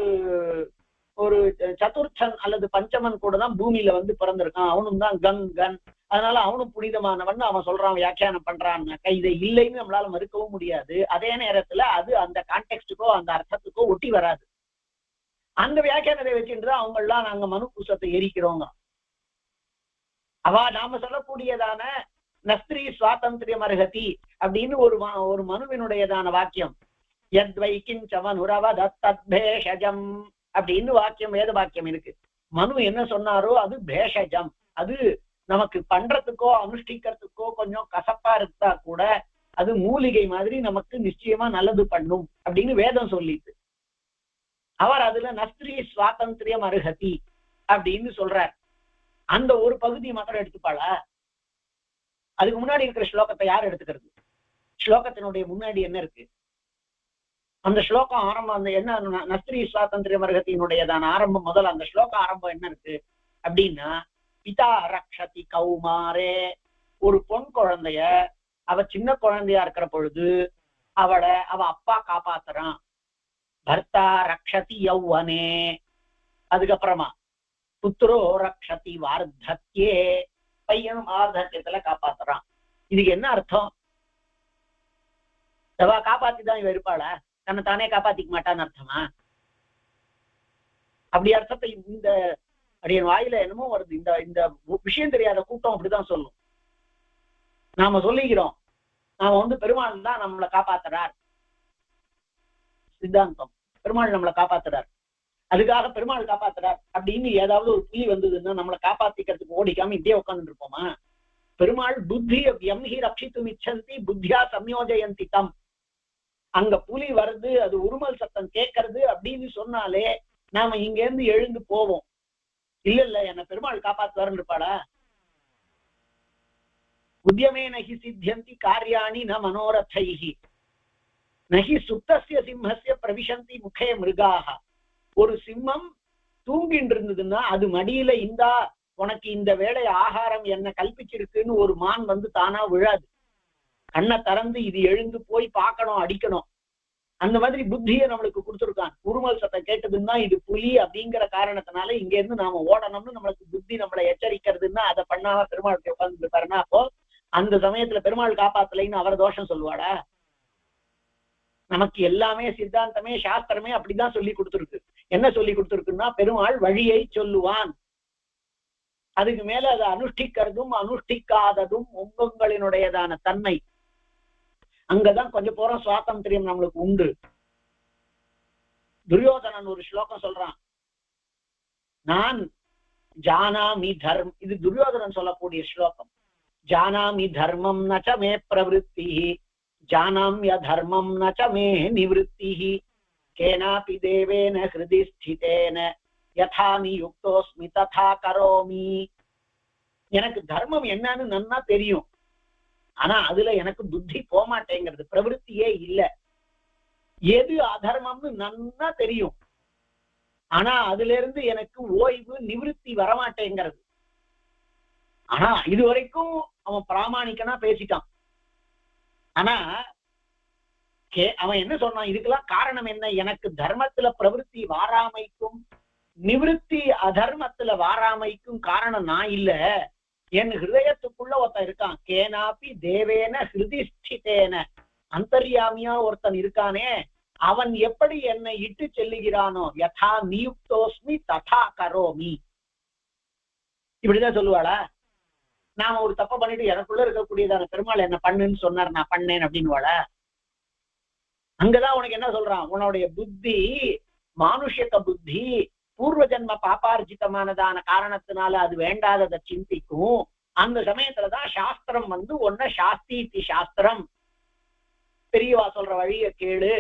ஒரு சதுர்த்தன் அல்லது பஞ்சமன் கூட தான் பூமியில வந்து பிறந்திருக்கான், அவனும் தான் கங்கன், அதனால அவனும் புனிதமானவன் அவன் சொல்றான், வியாக்கியானம் பண்றான்னாக்க இதை இல்லைன்னு நம்மளால மறுக்கவும் முடியாது. அதே நேரத்துல அது அந்த கான்டெக்ஸ்டுக்கோ அந்த அர்த்தத்துக்கோ ஒட்டி வராது. அந்த வியாக்கியானத்தை வச்சுட்டுதான் அவங்க எல்லாம் நாங்க மனு புஸ்தகத்தை எரிக்கிறோங்க. நாம சொல்லக்கூடியதான நஸ்திரி சுவாதந்திரியம் அருகதி அப்படின்னு ஒரு மனுவினுடையதான வாக்கியம், யத்வைக்கிஞ்ச மனுரவதத் தத்பேஷஜம் அப்படின்னு வாக்கியம் வேத வாக்கியம் இருக்கு. மனு என்ன சொன்னாரோ அது பேஷஜம், அது நமக்கு பண்றதுக்கோ அனுஷ்டிக்கிறதுக்கோ கொஞ்சம் கசப்பா இருந்தா கூட அது மூலிகை மாதிரி நமக்கு நிச்சயமா நல்லது பண்ணும் அப்படின்னு வேதம் சொல்லிட்டு அவர் அதுல நஸ்திரி சுவாதந்திரியம் அருகதி அப்படின்னு சொல்றார். அந்த ஒரு பகுதி மாத்திரம் எடுத்துப்பாளா? அதுக்கு முன்னாடி இருக்கிற ஸ்லோகத்தை யார் எடுத்துக்கிறது? ஸ்லோகத்தினுடைய முன்னாடி என்ன இருக்கு? அந்த ஸ்லோகம் ஆரம்பம் அந்த என்ன நஸ்திரி சுவாதந்திரியம் அருகத்தினுடையதான ஆரம்பம் முதல்ல அந்த ஸ்லோக ஆரம்பம் என்ன இருக்கு அப்படின்னா, பிதா ரக்ஷதி கௌமாரே, ஒரு பொன் குழந்தைய அவ சின்ன குழந்தையா இருக்கிற பொழுது அவ அப்பா காப்பாத்துறான். பர்த்தா ரக்ஷதி யௌவனே, அதுக்கப்புறமா புத்திரோ ரக்ஷதி வார்த்தத்யே, பையனும் வார்த்தத்தியத்துல காப்பாத்துறான். இதுக்கு என்ன அர்த்தம்? அவ காப்பாத்திதான் இவ இருப்பாளா? தன்னை தானே காப்பாத்திக்க மாட்டான்னு அர்த்தமா? அப்படி அர்த்தத்தை இந்த அடியன் வாயில என்னமோ வருது. இந்த இந்த விஷயம் தெரியாத கூட்டம் அப்படிதான் சொல்லும். நாம சொல்லிக்கிறோம் நாம பெருமாள் தான் நம்மளை காப்பாத்துறார், சித்தாந்தம் பெருமாள் நம்மளை காப்பாத்துறார், அதுக்காக பெருமாள் காப்பாத்துறார் அப்படின்னு ஏதாவது ஒரு புலி வந்ததுன்னா நம்மளை காப்பாத்திக்கிறதுக்கு ஓடிக்காம இப்படியே உட்காந்துட்டு இருப்போமா? பெருமாள் புத்தி எம்ஹி ரட்சித்து மிச்சந்தி புத்தியா சம்யோஜயந்தி தம். அங்க புலி வருது, அது உருமல் சத்தம் கேட்கறது அப்படின்னு சொன்னாலே நாம இங்க இருந்து எழுந்து போவோம். இல்ல என்ன பெருமாள் காப்பாத்துவாருன்னு இருப்பாளா? உத்தியமே நகி சித்தியந்தி காரியாணி ந மனோரதைஹி நகி சுப்தஸ்ய சிம்மஸ்ய பிரவிசந்தி முகே மிருகாக. ஒரு சிம்மம் தூங்கிட்டு இருந்ததுன்னா அது மடியில இந்தா உனக்கு இந்த வேளை ஆகாரம் என்ன கல்பிச்சிருக்குன்னு ஒரு மான் தானா விழாது. கண்ணை திறந்து இது எழுந்து போய் பார்க்கணும், அடிக்கணும். அந்த மாதிரி புத்தியை நம்மளுக்கு கொடுத்துருக்கான். உருமல் சத்தம் கேட்டதுன்னா இது புலி அப்படிங்கிற காரணத்தினால இங்க இருந்து நாம ஓடணும்னு நம்மளுக்கு புத்தி நம்மளை எச்சரிக்கிறதுன்னா அதை பண்ணாம பெருமாள் உட்கார்ந்து இருப்பாருன்னா அப்போ அந்த சமயத்துல பெருமாள் காப்பாத்தலைன்னு அவர் தோஷம் சொல்லுவாடா? நமக்கு எல்லாமே சித்தாந்தமே சாஸ்திரமே அப்படிதான் சொல்லி கொடுத்துருக்கு. என்ன சொல்லி கொடுத்துருக்குன்னா பெருமாள் வழியை சொல்லுவான். அதுக்கு மேல அதை அனுஷ்டிக்கிறதும் அனுஷ்டிக்காததும் உங்களினுடையதான தன்மை. அங்கதான் கொஞ்சம் போறோம் சுவாதந்திரியம் நம்மளுக்கு உண்டு. துரியோதனன் ஒரு ஸ்லோகம் சொல்றான், நான் ஜானாமி தர்மம். இது துரியோதனன் சொல்லக்கூடிய ஸ்லோகம். ஜானாமி தர்மம் நச்ச மே பிரவருத்தி ஜானாம்ய தர்மம் நச்ச மே நிவృత్తి கேனாபி தேவேன ஹிருதி ஸ்திதேன யதா நியுக்தோஸ்மி ததா கரோமி. எனக்கு தர்மம் என்னன்னு நன்னா தெரியும், ஆனா அதுல எனக்கு புத்தி போமாட்டேங்கிறது, பிரவருத்தியே இல்லை. எது அதர்மம்னு நன்னா தெரியும், ஆனா அதுல இருந்து எனக்கு ஓய்வு நிவൃత్తి வரமாட்டேங்கிறது. ஆனா இது வரைக்கும் அவன் பிராமணிக்கனா பேசிட்டான். ஆனா அவன் என்ன சொன்னான், இதுக்கெல்லாம் காரணம் என்ன? எனக்கு தர்மத்துல பிரவருத்தி வாராமைக்கும் நிவൃత్తి அதர்மத்துல வாராமைக்கும் காரணம் நான் இல்ல, என் ஹிருதயத்துக்குள்ள ஒருத்தன் இருக்கான். கேனாபி தேவேன ஹிருதி ஸ்திதேன, அந்தர்யாமியா ஒருத்தன் இருக்கானே, அவன் எப்படி என்னை இட்டு செல்லுகிறானோ யதா நியுக்தோஸ்மி ததா கரோமி. இப்படிதான் சொல்லுவாளா? நாம ஒரு தப்ப பண்ணிட்டு எனக்குள்ள இருக்கக்கூடியதான பெருமாள் என்ன பண்ணுன்னு சொன்னார், நான் பண்ணேன் அப்படின்னுவாளா? அங்கதான் உனக்கு என்ன சொல்றான், உன்னுடைய புத்தி மானுஷிக புத்தி பூர்வ ஜன்ம பாபார்ஜிதமானதான காரணத்தினால அது வேண்டாததை சிந்திக்கும். அந்த சமயத்துலதான் சாஸ்திரம் உன்ன சாஸ்திதி சாஸ்திரம், பெரியவா சொல்ற வழிய கேளு,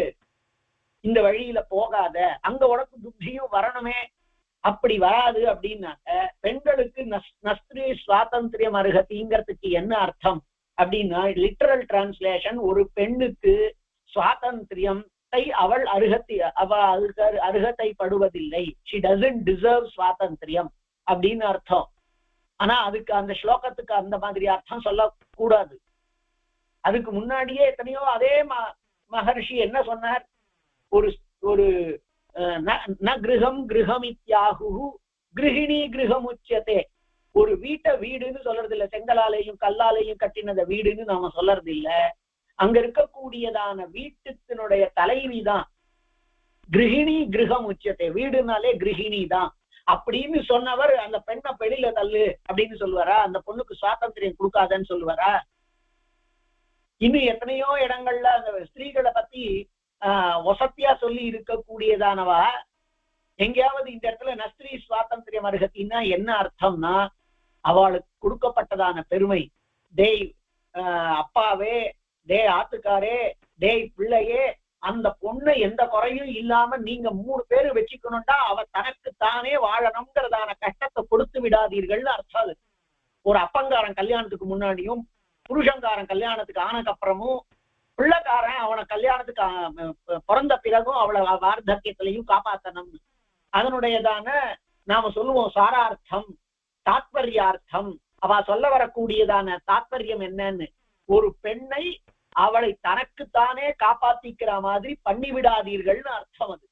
இந்த வழியில போகாத, அங்க உனக்கு புத்தியும் வரணுமே. அப்படி வராது அப்படின்னாக்க பெண்களுக்கு நஸ்திரி சுவாதந்திரியம் அருகதிங்கிறதுக்கு என்ன அர்த்தம் அப்படின்னா, லிட்டரல் டிரான்ஸ்லேஷன், ஒரு பெண்ணுக்கு சுவாதந்திரியம் அவள் அருகத்தை படுவதில்லை, she doesn't deserve சுவாதந்திரியம் அப்படின்னு அர்த்தம். ஆனா அதுக்கு அந்த ஸ்லோகத்துக்கு அந்த மாதிரி அர்த்தம் சொல்லக்கூடாது. அதுக்கு முன்னாடியே எத்தனையோ அதே மகர்ஷி என்ன சொன்னார், ஒரு ஒரு ந கிரகம் கிரகம் இத்தியாகு கிரகிணி கிரகம் உச்சதே. ஒரு வீட்டை வீடுன்னு சொல்றது இல்ல, செங்கலாலையும் கல்லாலையும் கட்டினத வீடுன்னு நாம சொல்றது இல்ல. அங்க இருக்கக்கூடியதான வீட்டுத்தினுடைய தலைவி தான் கிரகிணி கிரகம் உச்சத்தை, வீடுனாலே கிரகிணி தான் அப்படின்னு சொன்னவர் அந்த பெண்ணை வெளியில தள்ளு அப்படின்னு சொல்லுவாரா? அந்த பொண்ணுக்கு சுவாதந்திரியம் கொடுக்காதன்னு சொல்லுவாரா? இன்னும் எத்தனையோ இடங்கள்ல அந்த ஸ்திரீகளை பத்தி வசத்தியா சொல்லி இருக்கக்கூடியதானவா எங்கேயாவது இந்த இடத்துல நஸ்திரி சுவாதந்திரியம் அருகத்தின்னா என்ன அர்த்தம்னா, அவளுக்கு கொடுக்கப்பட்டதான பெருமை, டேய் அப்பாவே, டே ஆத்துக்காரே, டேய் பிள்ளையே, அந்த பொண்ணு எந்த குறையும் இல்லாம நீங்க 3 பேரு வச்சுக்கணும்டா, அவ தனக்கு தானே வாழணுங்கிறதான கஷ்டத்தை கொடுத்து விடாதீர்கள்னு அர்த்தம். அது ஒரு அப்பங்காரன் கல்யாணத்துக்கு முன்னாடியும் புருஷங்காரன் கல்யாணத்துக்கு ஆனதுக்கு அப்புறமும் பிள்ளைக்காரன் அவனை கல்யாணத்துக்கு பிறந்த பிறகும் அவளை வார்த்தக்கியத்திலையும் காப்பாத்தணும். அதனுடையதான நாம சொல்லுவோம் சாரார்த்தம், தாத்பர்யார்த்தம். அவ சொல்ல வரக்கூடியதான தாத்பரியம் என்னன்னு, ஒரு பெண்ணை அவளை தனக்குத்தானே காப்பாத்திக்கிற மாதிரி பண்ணிவிடாதீர்கள்னு அர்த்தம். அது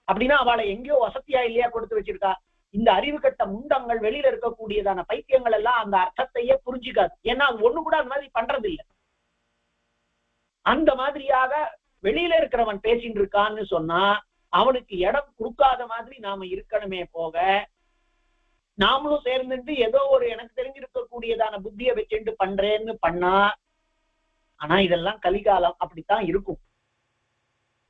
அப்படின்னா அவளை எங்கேயோ வசதியா இல்லையா கொடுத்து வச்சிருக்கா. இந்த அறிவு கட்ட முண்டங்கள் வெளியில இருக்கக்கூடியதான பைத்தியங்கள் எல்லாம் அந்த அர்த்தத்தையே புரிஞ்சுக்காது. ஏன்னா அது ஒண்ணு கூட அந்த மாதிரி பண்றது இல்லை. அந்த மாதிரியாக வெளியில இருக்கிறவன் பேசிட்டு இருக்கான்னு சொன்னா அவனுக்கு இடம் கொடுக்காத மாதிரி நாம இருக்கணுமே போக, நாமளும் சேர்ந்துட்டு ஏதோ ஒரு எனக்கு தெரிஞ்சிருக்கக்கூடியதான புத்தியை வச்சுட்டு பண்றேன்னு பண்ணா, ஆனா இதெல்லாம் கலிகாலம், அப்படித்தான் இருக்கும்.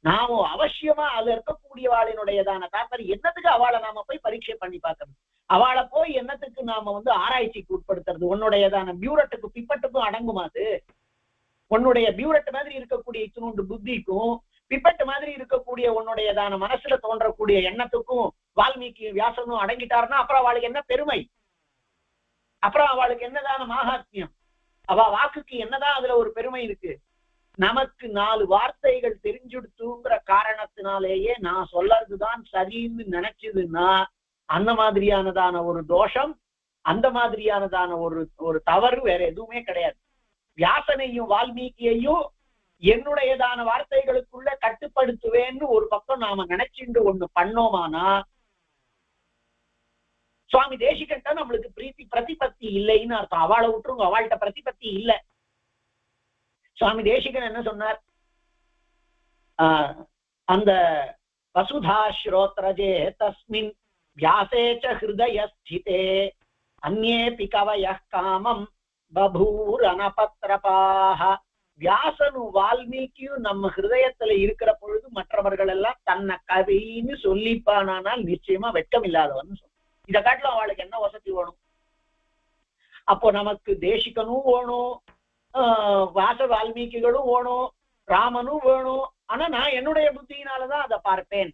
நாம அவசியமா அது இருக்கக்கூடியவாளினுடையதான தாற்பயம் என்னத்துக்கு அவளை நாம போய் பரீட்சை பண்ணி பார்க்கணும், அவளை போய் என்னத்துக்கு நாம ஆராய்ச்சிக்கு உட்படுத்துறது. உன்னுடையதான பியூரட்டுக்கு பிப்பட்டுக்கும் அடங்குமாது. உன்னுடைய பியூரட் மாதிரி இருக்கக்கூடிய இத்தினூண்டு புத்திக்கும் பிப்பட்டு மாதிரி இருக்கக்கூடிய உன்னுடையதான மனசுல தோன்றக்கூடிய எண்ணத்துக்கும் வால்மீகி வியாசனும் அடங்கிட்டாருன்னா அப்புறம் அவளுக்கு என்ன பெருமை, அப்புறம் அவளுக்கு என்னதான மகாத்மியம், அவ வாக்குக்கு என்னதான் அதுல ஒரு பெருமை இருக்கு. நமக்கு 4 வார்த்தைகள் தெரிஞ்சுடுத்துங்கிற காரணத்தினாலேயே நான் சொல்லறதுதான் சரின்னு நினைச்சதுன்னா அந்த மாதிரியானதான ஒரு தோஷம், அந்த மாதிரியானதான ஒரு தவறு வேற எதுவுமே கிடையாது. வியாசனையும் வால்மீகியையும் என்னுடையதான வார்த்தைகளுக்குள்ள கட்டுப்படுத்துவேன்னு ஒரு பக்கம் நாம நினைச்சுட்டு ஒண்ணு பண்ணோமானா சுவாமி தேசிகன்ட்ட நம்மளுக்கு பிரதிபத்தி இல்லைன்னு அர்த்தம். அவளை விட்டுருங்க, அவள்கிட்ட பிரதிபத்தி இல்லை. சுவாமி தேசிகன் என்ன சொன்னார், அந்த வசுதா ஸ்ரோத்ரஜே தஸ்மின் வியாசேச்ச ஹிருதய ஸ்திதே அந்நேபி கவயः காமம் பபூர் அனபத்ரபாஹ. வியாசனும் வால்மீகியும் நம்ம ஹிருதயத்துல இருக்கிற பொழுது மற்றவர்கள் எல்லாம் தன்னை கவின்னு சொல்லிப்பானால் நிச்சயமா வெட்கம் இல்லாதவன் சொல்ல. இதை காட்டிலும் அவளுக்கு என்ன வசதி வேணும்? அப்போ நமக்கு தேசிகனும் வேணும், வாச வால்மீகிகளும் வேணும், ராமனும் வேணும். ஆனா நான் என்னுடைய புத்தியினாலதான் அதை பார்ப்பேன்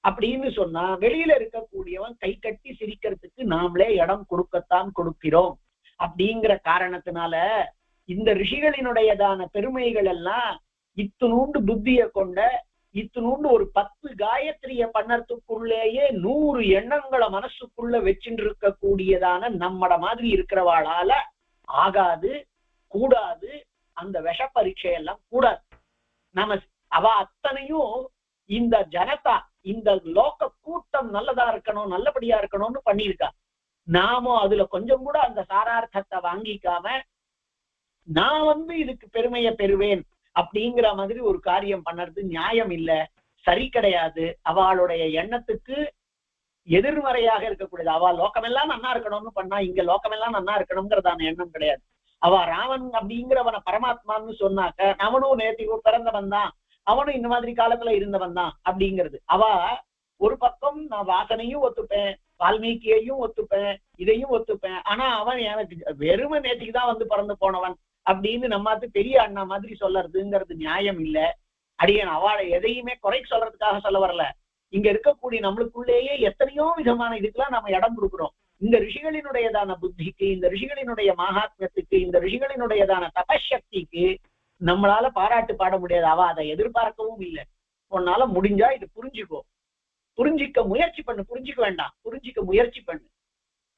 அப்படின்னு சொன்னா வெளியில இருக்கக்கூடியவன் கை கட்டி சிரிக்கிறதுக்கு நாமளே இடம் கொடுக்கத்தான் கொடுக்கிறோம். அப்படிங்கிற காரணத்தினால இந்த ரிஷிகளினுடையதான பெருமைகள் எல்லாம் இத்துணூண்டு புத்திய கொண்ட, இத்துணூண்டு ஒரு 10 காயத்ரிய பண்ணறதுக்குள்ளேயே 100 எண்ணங்களை மனசுக்குள்ள வச்சுட்டு இருக்கக்கூடியதான நம்மட மாதிரி இருக்கிறவாளால ஆகாது, கூடாது. அந்த விஷ பரீட்சையெல்லாம் கூடாது. நம்ம அவ அத்தனையும் இந்த ஜனதா, இந்த லோக கூட்டம் நல்லதா இருக்கணும், நல்லபடியா இருக்கணும்னு பண்ணியிருக்கா. நாம அதுல கொஞ்சம் கூட அந்த சாரார்த்தத்தை வாங்கிக்காம நான் இதுக்கு பெருமையை பெறுவேன் அப்படிங்கிற மாதிரி ஒரு காரியம் பண்ணறது நியாயம் இல்லை, சரி கிடையாது. அவளுடைய எண்ணத்துக்கு எதிர்மறையாக இருக்கக்கூடியது. அவ லோக்கமெல்லாம் நன்னா இருக்கணும்னு பண்ணா இங்க லோக்கமெல்லாம் நன்னா இருக்கணுங்கிறதான எண்ணம் கிடையாது. அவ ராமன் அப்படிங்கிறவனை பரமாத்மான்னு சொன்னாக்க அவனும் நேற்று பிறந்தவன் தான், அவனும் இந்த மாதிரி காலத்துல இருந்தவன் தான் அப்படிங்கிறது. அவ ஒரு பக்கம் நான் வாசனையும் ஒத்துப்பேன், வால்மீகியையும் ஒத்துப்பேன், இதையும் ஒத்துப்பேன். ஆனா அவன் எனக்கு வெறுமை நேற்றுக்கு தான் பிறந்து போனவன் அப்படின்னு நம்மாத்து பெரிய அண்ணா மாதிரி சொல்லறதுங்கிறது நியாயம் இல்லை. அடியன் அவளை எதையுமே குறை சொல்றதுக்காக சொல்ல வரல. இங்க இருக்கக்கூடிய நம்மளுக்குள்ளேயே எத்தனையோ விதமான இதுக்கெல்லாம் நம்ம இடம் கொடுக்குறோம். இந்த ரிஷிகளினுடையதான புத்திக்கு, இந்த ரிஷிகளினுடைய மகாத்மியத்துக்கு, இந்த ரிஷிகளினுடையதான தபசக்திக்கு நம்மளால பாராட்டு பாட முடியாது. அவ அதை எதிர்பார்க்கவும் இல்லை. உன்னால முடிஞ்சா இது புரிஞ்சுக்கோ, புரிஞ்சிக்க முயற்சி பண்ணு, புரிஞ்சுக்க வேண்டாம், புரிஞ்சிக்க முயற்சி பண்ணு.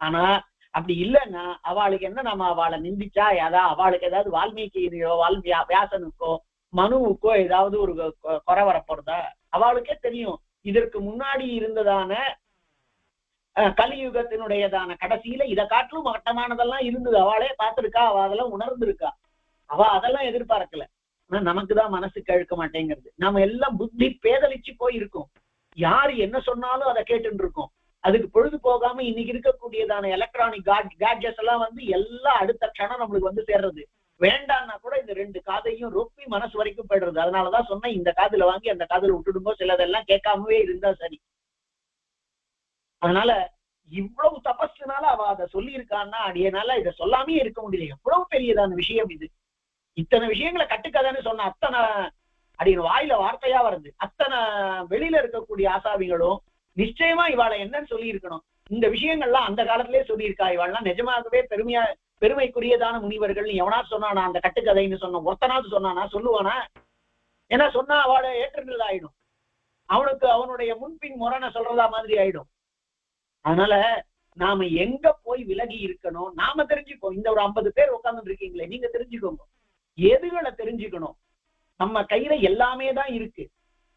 ஆனா அப்படி இல்லைன்னா அவளுக்கு என்ன, நம்ம அவளை நிந்திச்சா அவளுக்கு ஏதாவது வால்மீகியோ வியாசனுக்கோ மனுவுக்கோ ஏதாவது ஒரு குறை வரப்போறதா? அவளுக்கே தெரியும் இதற்கு முன்னாடி இருந்ததான கலியுகத்தினுடையதான கடைசியில இதை காட்டிலும் மட்டமானதெல்லாம் இருந்தது. அவளே பார்த்திருக்கா, அவ அதெல்லாம் உணர்ந்திருக்கா. அவ அதெல்லாம் எதிர்பார்க்கல. ஆனா நமக்குதான் மனசு கேட்க மாட்டேங்கிறது. நாம எல்லாம் புத்தி பேதலிச்சு போயிருக்கோம். யாரு என்ன சொன்னாலும் அதை கேட்டுட்டு இருக்கோம். அதுக்கு பொழுது போகாம இன்னைக்கு இருக்கக்கூடியதான எலக்ட்ரானிக் கேட்ஜெட்ஸ் எல்லாம் எல்லாம் அடுத்த க்ஷணம் நம்மளுக்கு சேர்றது. வேண்டாம்னா கூட இந்த 2 காதையும் ரொப்பி மனசு வரைக்கும் போயிடுறது. அதனாலதான் சொன்னேன், இந்த காதுல வாங்கி அந்த காதுல விட்டுடும்போது சிலதெல்லாம் கேட்காமவே இருந்தா சரி. அதனால இவ்வளவு தபஸ்னால அவ அதை சொல்லி இருக்கான்னா அடியனால இதை சொல்லாமே இருக்க முடியல. எவ்வளவு பெரியதான விஷயம் இது. இத்தனை விஷயங்களை கட்டுக்கதைன்னு சொன்ன அத்தனை அப்படின்னு வாயில வார்த்தையா வருது. அத்தனை வெளியில இருக்கக்கூடிய ஆசாமிகளும் நிச்சயமா இவாளை என்னன்னு சொல்லி இருக்கணும். இந்த விஷயங்கள்லாம் அந்த காலத்திலேயே சொல்லியிருக்கா. இவாள்லாம் நிஜமாகவே பெருமைக்குரியதான முனிவர்கள். எவனா சொன்னானா அந்த கட்டுக்கதைன்னு சொன்ன ஒருத்தனாவது சொன்னானா? சொல்லுவானா? ஏன்னா சொன்னா அவளை ஏற்றுறது ஆயிடும். அவனுக்கு அவனுடைய முன்பின் முரணை சொல்றதா மாதிரி ஆயிடும். அதனால நாம எங்க போய் விலகி இருக்கணும் நாம தெரிஞ்சுக்கோ. இந்த ஒரு 50 பேர் உட்கார்ந்து இருக்கீங்களே, நீங்க தெரிஞ்சுக்கோங்க. எதுகளை தெரிஞ்சுக்கணும்? நம்ம கையில எல்லாமே தான் இருக்கு.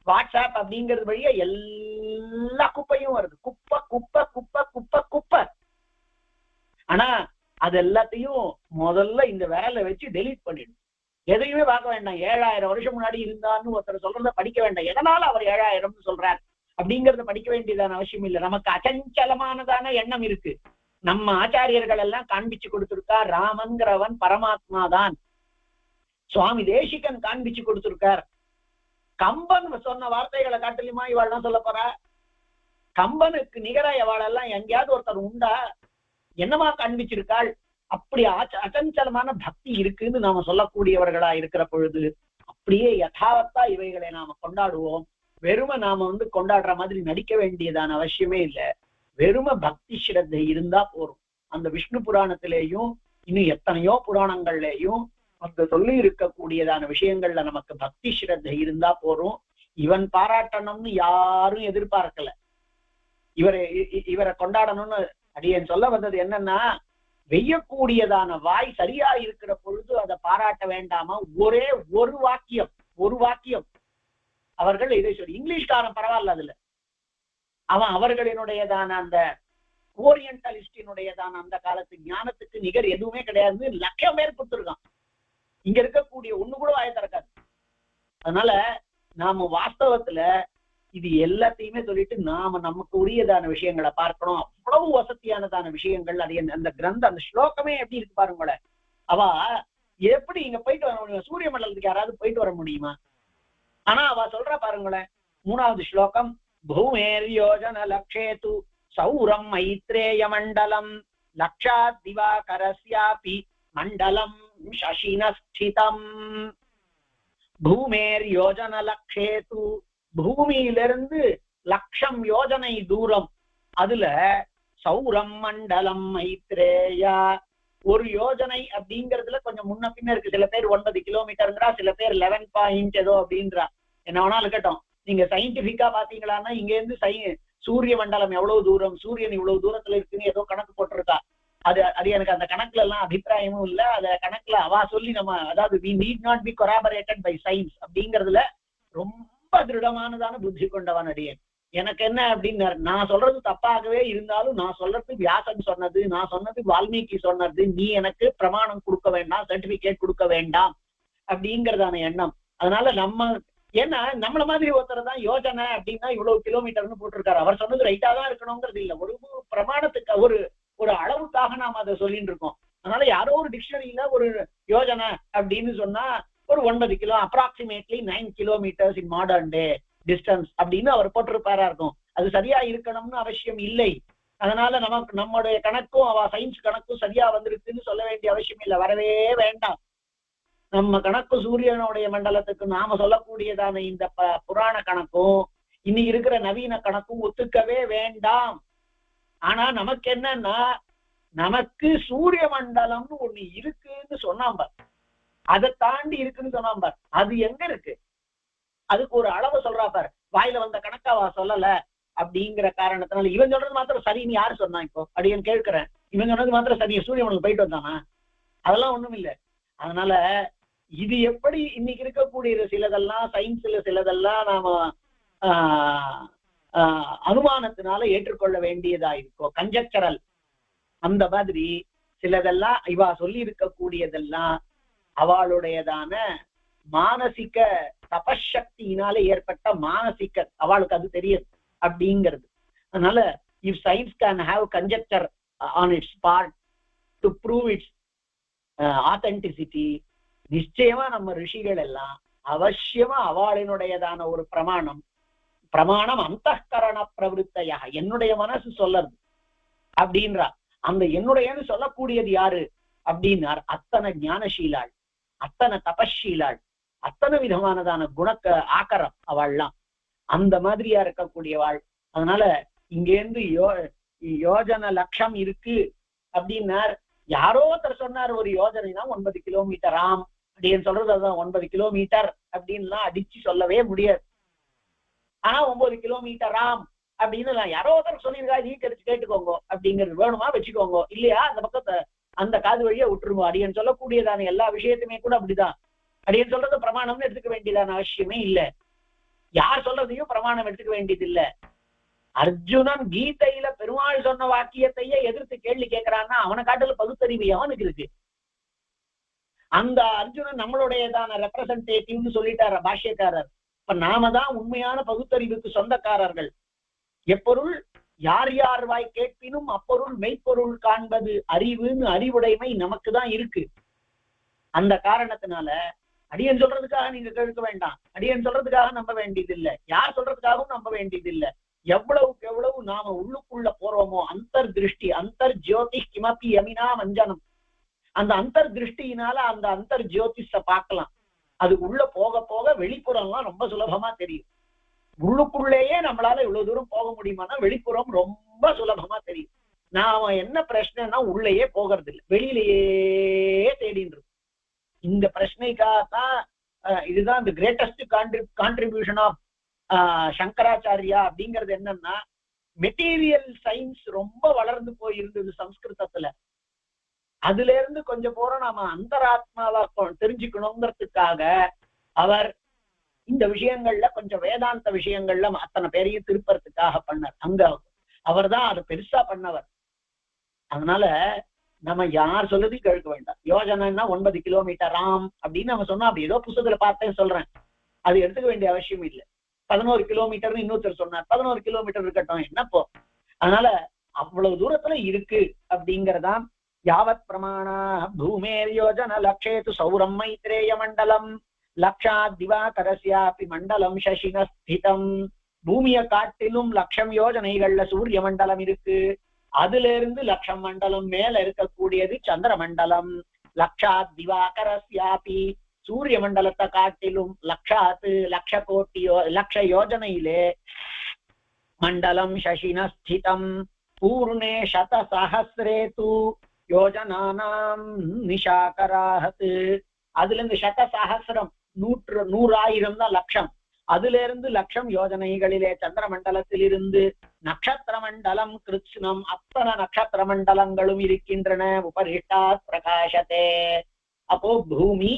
வாட்ஸ்அப் அப்படிங்கிறது வழியா எல்லா குப்பையும் வருது. குப்பை குப்பை குப்பை குப்பை குப்பை. ஆனா அது எல்லாத்தையும் முதல்ல இந்த விரலை வச்சு டெலீட் பண்ணிடும். எதையுமே பார்க்க வேண்டாம். 7000 வருஷம் முன்னாடி இருந்தான்னு ஒருத்தர் சொல்றத படிக்க வேண்டாம். எதனால அவர் 7000 சொல்றார் அப்படிங்கறத படிக்க வேண்டியதான அவசியம் இல்லை. நமக்கு அச்சஞ்சலமானதான எண்ணம் இருக்கு. நம்ம ஆச்சாரியர்கள் எல்லாம் காண்பிச்சு கொடுத்திருக்கா. ராமன்கிறவன் பரமாத்மா தான். சுவாமி தேசிகன் காண்பிச்சு கொடுத்திருக்கார். கம்பன் சொன்ன வார்த்தைகளை காட்டிலுமா இவாள்லாம் சொல்ல போறா? கம்பனுக்கு நிகர இவாளெல்லாம் எங்கேயாவது ஒருத்தர் உண்டா? என்னமா காண்பிச்சிருக்காள்? அப்படி அச்சஞ்சலமான பக்தி இருக்குன்னு நாம சொல்லக்கூடியவர்களா இருக்கிற பொழுது அப்படியே யதாவத்தா இவைகளை நாம கொண்டாடுவோம். வெறுமை நாம கொண்டாடுற மாதிரி நடிக்க வேண்டியதான அவசியமே இல்லை. வெறுமை பக்தி ஸ்ரத்தை இருந்தா போறோம். அந்த விஷ்ணு புராணத்திலேயும் இன்னும் எத்தனையோ புராணங்கள்லயும் அந்த சொல்லி இருக்கக்கூடியதான விஷயங்கள்ல நமக்கு பக்தி ஸ்ரத்தை இருந்தா போறோம். இவன் பாராட்டணும்னு யாரும் எதிர்பார்க்கல. இவரை கொண்டாடணும்னு அடியேன் சொல்ல வந்தது என்னன்னா, வெய்யக்கூடியதான வாய் சரியா இருக்கிற பொழுது அதை பாராட்ட வேண்டாமா? ஒரே ஒரு வாக்கியம் அவர்கள் இதை சொல்லி, இங்கிலீஷ்காரன் பரவாயில்ல, அதுல அவர்களினுடையதான அந்த ஓரியன்டலிஸ்டினுடையதான அந்த காலத்து ஞானத்துக்கு நிகர் எதுவுமே கிடையாது. லட்சம் பேர் கொடுத்துருக்கான். இங்க இருக்கக்கூடிய ஒண்ணு கூட வாய திறக்காது. அதனால நாம வாஸ்தவத்துல இது எல்லாத்தையுமே சொல்லிட்டு நாம நமக்கு உரியதான விஷயங்களை பார்க்கணும். அவ்வளவு வசதியானதான விஷயங்கள். அது அந்த கிரந்தம் அந்த ஸ்லோகமே எப்படி இருக்கு பாருங்களேன். அவ எப்படி இங்க போயிட்டு வர முடியும்? சூரிய மண்டலத்துக்கு யாராவது போயிட்டு வர முடியுமா? ஆனா அவ சொல்ற பாருங்களேன், 3வது ஸ்லோகம், பூமேர் யோஜன லக்ஷேது சௌரம் மைத்ரேய மண்டலம் லக்ஷாத் திவாகரஸ்யாபி மண்டலம் சசினஸ்திதம். பூமேர் யோஜன லக்ஷேது, பூமியிலிருந்து 1,00,000 யோஜனை தூரம். அதுல சௌரம் மண்டலம் மைத்ரேயா, ஒரு யோஜனை அப்படிங்கிறதுல கொஞ்சம் முன்ன பின்ன இருக்கு. சில பேர் 9 கிலோமீட்டருங்கிறா, சில பேர் 11 பாயிண்ட் ஏதோ அப்படின்றா. என்ன வேணாலும் இருக்கட்டும். நீங்க சயின்டிபிக்கா பாத்தீங்களான்னா இங்க இருந்து சூரிய மண்டலம் எவ்வளவு தூரம், சூரியன் இவ்வளவு தூரத்துல இருக்குன்னு ஏதோ கணக்கு போட்டிருக்கா. அது எனக்கு அந்த கணக்குல எல்லாம் அபிப்பிராயமும் இல்லை. அத கணக்குல அவா சொல்லி நம்ம, அதாவது we need not be corroborated by science அப்படிங்கிறதுல ரொம்ப திருடமானதான புத்தி கொண்டவன் அடியேன். எனக்கு என்ன அப்படின்னு, நான் சொல்றது தப்பாகவே இருந்தாலும் நான் சொல்றது வியாசன் சொன்னது, நான் சொன்னது வால்மீகி சொன்னது, நீ எனக்கு பிரமாணம் கொடுக்க வேண்டாம், சர்டிபிகேட் கொடுக்க வேண்டாம் அப்படிங்கிறதான எண்ணம். அதனால நம்ம ஏன்னா நம்மள மாதிரி ஒருத்தர் தான் யோஜனை அப்படின்னா இவ்வளவு கிலோமீட்டர்னு போட்டிருக்காரு. அவர் சொன்னது ரைட்டா தான் இருக்கணுங்கிறது இல்லை. ஒரு பிரமாணத்துக்கு ஒரு அளவுக்காக நாம அதை சொல்லிட்டு இருக்கோம். அதனால யாரோ ஒரு டிக்ஷனரியில ஒரு யோஜனை அப்படின்னு சொன்னா ஒரு 9 kilo, approximately 9 kilometres in modern day distance அப்படின்னு அவர் போட்டிருப்பாரா இருக்கும். அது சரியா இருக்கணும்னு அவசியம் இல்லை. அதனால நம்முடைய கணக்கும் அவ சயின்ஸ் கணக்கும் சரியா வந்திருக்குன்னு சொல்ல வேண்டிய அவசியம் இல்லை. வரவே வேண்டாம். நம்ம கணக்கு சூரியனுடைய மண்டலத்துக்கு நாம சொல்லக்கூடியதான இந்த புராண கணக்கும் இன்னைக்கு இருக்கிற நவீன கணக்கும் ஒத்துக்கவே வேண்டாம். ஆனா நமக்கு என்னன்னா, நமக்கு சூரிய மண்டலம்னு ஒண்ணு இருக்குன்னு சொன்னாம்பார், அதை தாண்டி இருக்குன்னு சொன்னாம்பார். அது எங்க இருக்கு? அதுக்கு ஒரு அளவு சொல்றா பார். வாயில வந்த கணக்காவா சொல்லல அப்படிங்கிற காரணத்தினால இவன் சொல்றது மாத்திரம் சரின்னு யாரு சொன்னா? இப்போ அப்படின்னு கேட்கிறேன். இவன் சொன்னது மாத்திரம் சரி, சூரிய மண்டலம் போயிட்டு வந்தானா? அதெல்லாம் ஒண்ணும் இல்லை. அதனால இது எப்படி இன்னைக்கு இருக்கக்கூடிய சிலதெல்லாம் சயின்ஸ்ல சிலதெல்லாம் நாம அனுமானத்தினால ஏற்றுக்கொள்ள வேண்டியதா இருக்கோ, கஞ்சக்சரல் அந்த மாதிரி சிலதெல்லாம் இவா சொல்லி இருக்கக்கூடியதெல்லாம் அவளுடையதான மானசிக தபசக்தியினால ஏற்பட்ட மானசிக, அவளுக்கு அது தெரியுது அப்படிங்கிறது. அதனால if science can have conjecture on its part to prove its authenticity, நிச்சயமா நம்ம ரிஷிகள் எல்லாம் அவசியமா அவளினுடையதான ஒரு பிரமாணம் பிரமாணம் அந்தகரண பிரவருத்தையா, என்னுடைய மனசு சொல்லறது அப்படின்றா. அந்த என்னுடையன்னு சொல்லக்கூடியது யாரு அப்படின்னார், அத்தனை ஞானசீலாள், அத்தனை தபஷீலாள், அத்தனை விதமானதான குணக்க ஆக்கரம் அவள்லாம் அந்த மாதிரியா இருக்கக்கூடியவாள். அதனால இங்கேருந்து யோஜன லட்சம் இருக்கு அப்படின்னார். யாரோ ஒருத்தர் சொன்னார் ஒரு யோஜனைனா 9 கிலோமீட்டராம் அப்படின்னு சொல்றது. அதுதான் 9 கிலோமீட்டர் அப்படின்லாம் அடிச்சு சொல்லவே முடியாது. ஆனா 9 கிலோமீட்டராம் அப்படின்னு யாரோ ஒருத்தர் சொல்லியிருக்கா, நீ கேட்டுக்கோங்க அப்படிங்கிறது வேணுமா வச்சுக்கோங்க, இல்லையா அந்த பக்கத்தை அந்த காது வழியா விட்டுருங்க. அடியன் சொல்லக்கூடியதான எல்லா விஷயத்துமே கூட அப்படிதான். அடியன் சொல்றது பிரமாணம்னு எடுத்துக்க வேண்டியதான அவசியமே இல்லை. யார் சொல்றதையும் பிரமாணம் எடுத்துக்க வேண்டியது இல்லை. அர்ஜுனன் கீதையில பெருமாள் சொன்ன வாக்கியத்தையே எதிர்த்து கேள்வி கேட்கிறான்னா அவனை காட்டுல பகுத்தறிவு அவனுக்கு இருக்கு. அந்த அர்ஜுனன் நம்மளுடையதான ரெப்ரசன்டேட்டிவ்னு சொல்லிட்டார பாஷ்யக்காரர். இப்ப நாம தான் உண்மையான பகுத்தறிவுக்கு சொந்தக்காரர்கள். எப்பொருள் யார் யார் வாய் கேட்பினும் அப்பொருள் மெய்ப்பொருள் காண்பது அறிவுன்னு அறிவுடைமை நமக்கு தான் இருக்கு. அந்த காரணத்தினால அடியன் சொல்றதுக்காக நீங்க கேட்க வேண்டாம், அடியன் சொல்றதுக்காக நம்ப வேண்டியது இல்லை, யார் சொல்றதுக்காகவும் நம்ப வேண்டியது இல்லை. எவ்வளவுக்கு எவ்வளவு நாம உள்ளுக்குள்ள போறோமோ அந்தர் திருஷ்டி, அந்தர் ஜோதி கிமப்பி யமினா மஞ்சனம், அந்த அந்தர் திருஷ்டியினால அந்த அந்தர் ஜோதிஷ பார்க்கலாம். அது உள்ள போக போக வெளிப்புறம்லாம் ரொம்ப சுலபமா தெரியும். உள்ளுக்குள்ளேயே நம்மளால இவ்வளவு தூரம் போக முடியுமானா வெளிப்புறம் ரொம்ப சுலபமா தெரியும். நாம என்ன பிரச்சனைனா உள்ளேயே போகிறது இல்லை, வெளியிலேயே தேடின்னு. இந்த பிரச்சனைக்காகத்தான் இதுதான் இந்த கிரேட்டஸ்ட் கான்ட்ரிபியூஷன் ஆஃப் சங்கராச்சாரியா அப்படிங்கிறது. என்னன்னா மெட்டீரியல் சயின்ஸ் ரொம்ப வளர்ந்து போயிருந்தது சம்ஸ்கிருதத்துல. அதுல இருந்து கொஞ்சம் போற நாம அந்தராத்மாவா தெரிஞ்சுக்கணுங்கிறதுக்காக அவர் இந்த விஷயங்கள்ல கொஞ்சம் வேதாந்த விஷயங்கள்ல அத்தனை பேரையும் திருப்பறதுக்காக பண்ணார். அங்க அவர் தான் அதை பெருசா பண்ணவர். அதனால நம்ம யார் சொல்றது கேட்க வேண்டாம். யோஜனைன்னா 9 கிலோமீட்டராம் அப்படின்னு நம்ம சொன்னா அப்படி ஏதோ புத்தகத்துல பார்த்தேன்னு சொல்றேன், அது எடுத்துக்க வேண்டிய அவசியம் இல்லை. 11 கிலோமீட்டர்னு இன்னொருத்தர் சொன்னார், 11 கிலோமீட்டர் இருக்கட்டும், என்னப்போ. அதனால அவ்வளவு தூரத்துல இருக்கு அப்படிங்கறதான். யாவத் பிரமாணா பூமேர் யோஜன லக்ஷேது சௌரம் மைத்ரேய மண்டலம் லக்ஷாத் திவாகரஸ்யாபி மண்டலம் சசின ஸ்திதம். பூமியை காட்டிலும் 1,00,000 யோஜனைகள்ல சூரிய மண்டலம் இருக்கு. அதுல இருந்து 1,00,000 மண்டலம் மேல இருக்கக்கூடியது சந்திர மண்டலம். லக்ஷாத் திவாகரஸ்யாபி, சூரிய மண்டலத்தை காட்டிலும் லக்ஷாத்து லக்ஷ கோட்டி லக்ஷ யோஜனையிலே மண்டலம் சசின ஸ்திதம். பூர்ணே சத சஹஸ்ரே து யோஜனானாம் நிஷாகராஹத். அதுல இருந்து சத சஹஸ்ரம் 100,000 தான் லட்சம். அதுல இருந்து 1,00,000 யோஜனைகளிலே சந்திர மண்டலத்தில் இருந்து நட்சத்திர மண்டலம் கிருஷ்ணம், அத்தனை நட்சத்திர மண்டலங்களும் இருக்கின்றன. உபரிஷ்டா பிரகாசத்தே. அப்போ பூமி,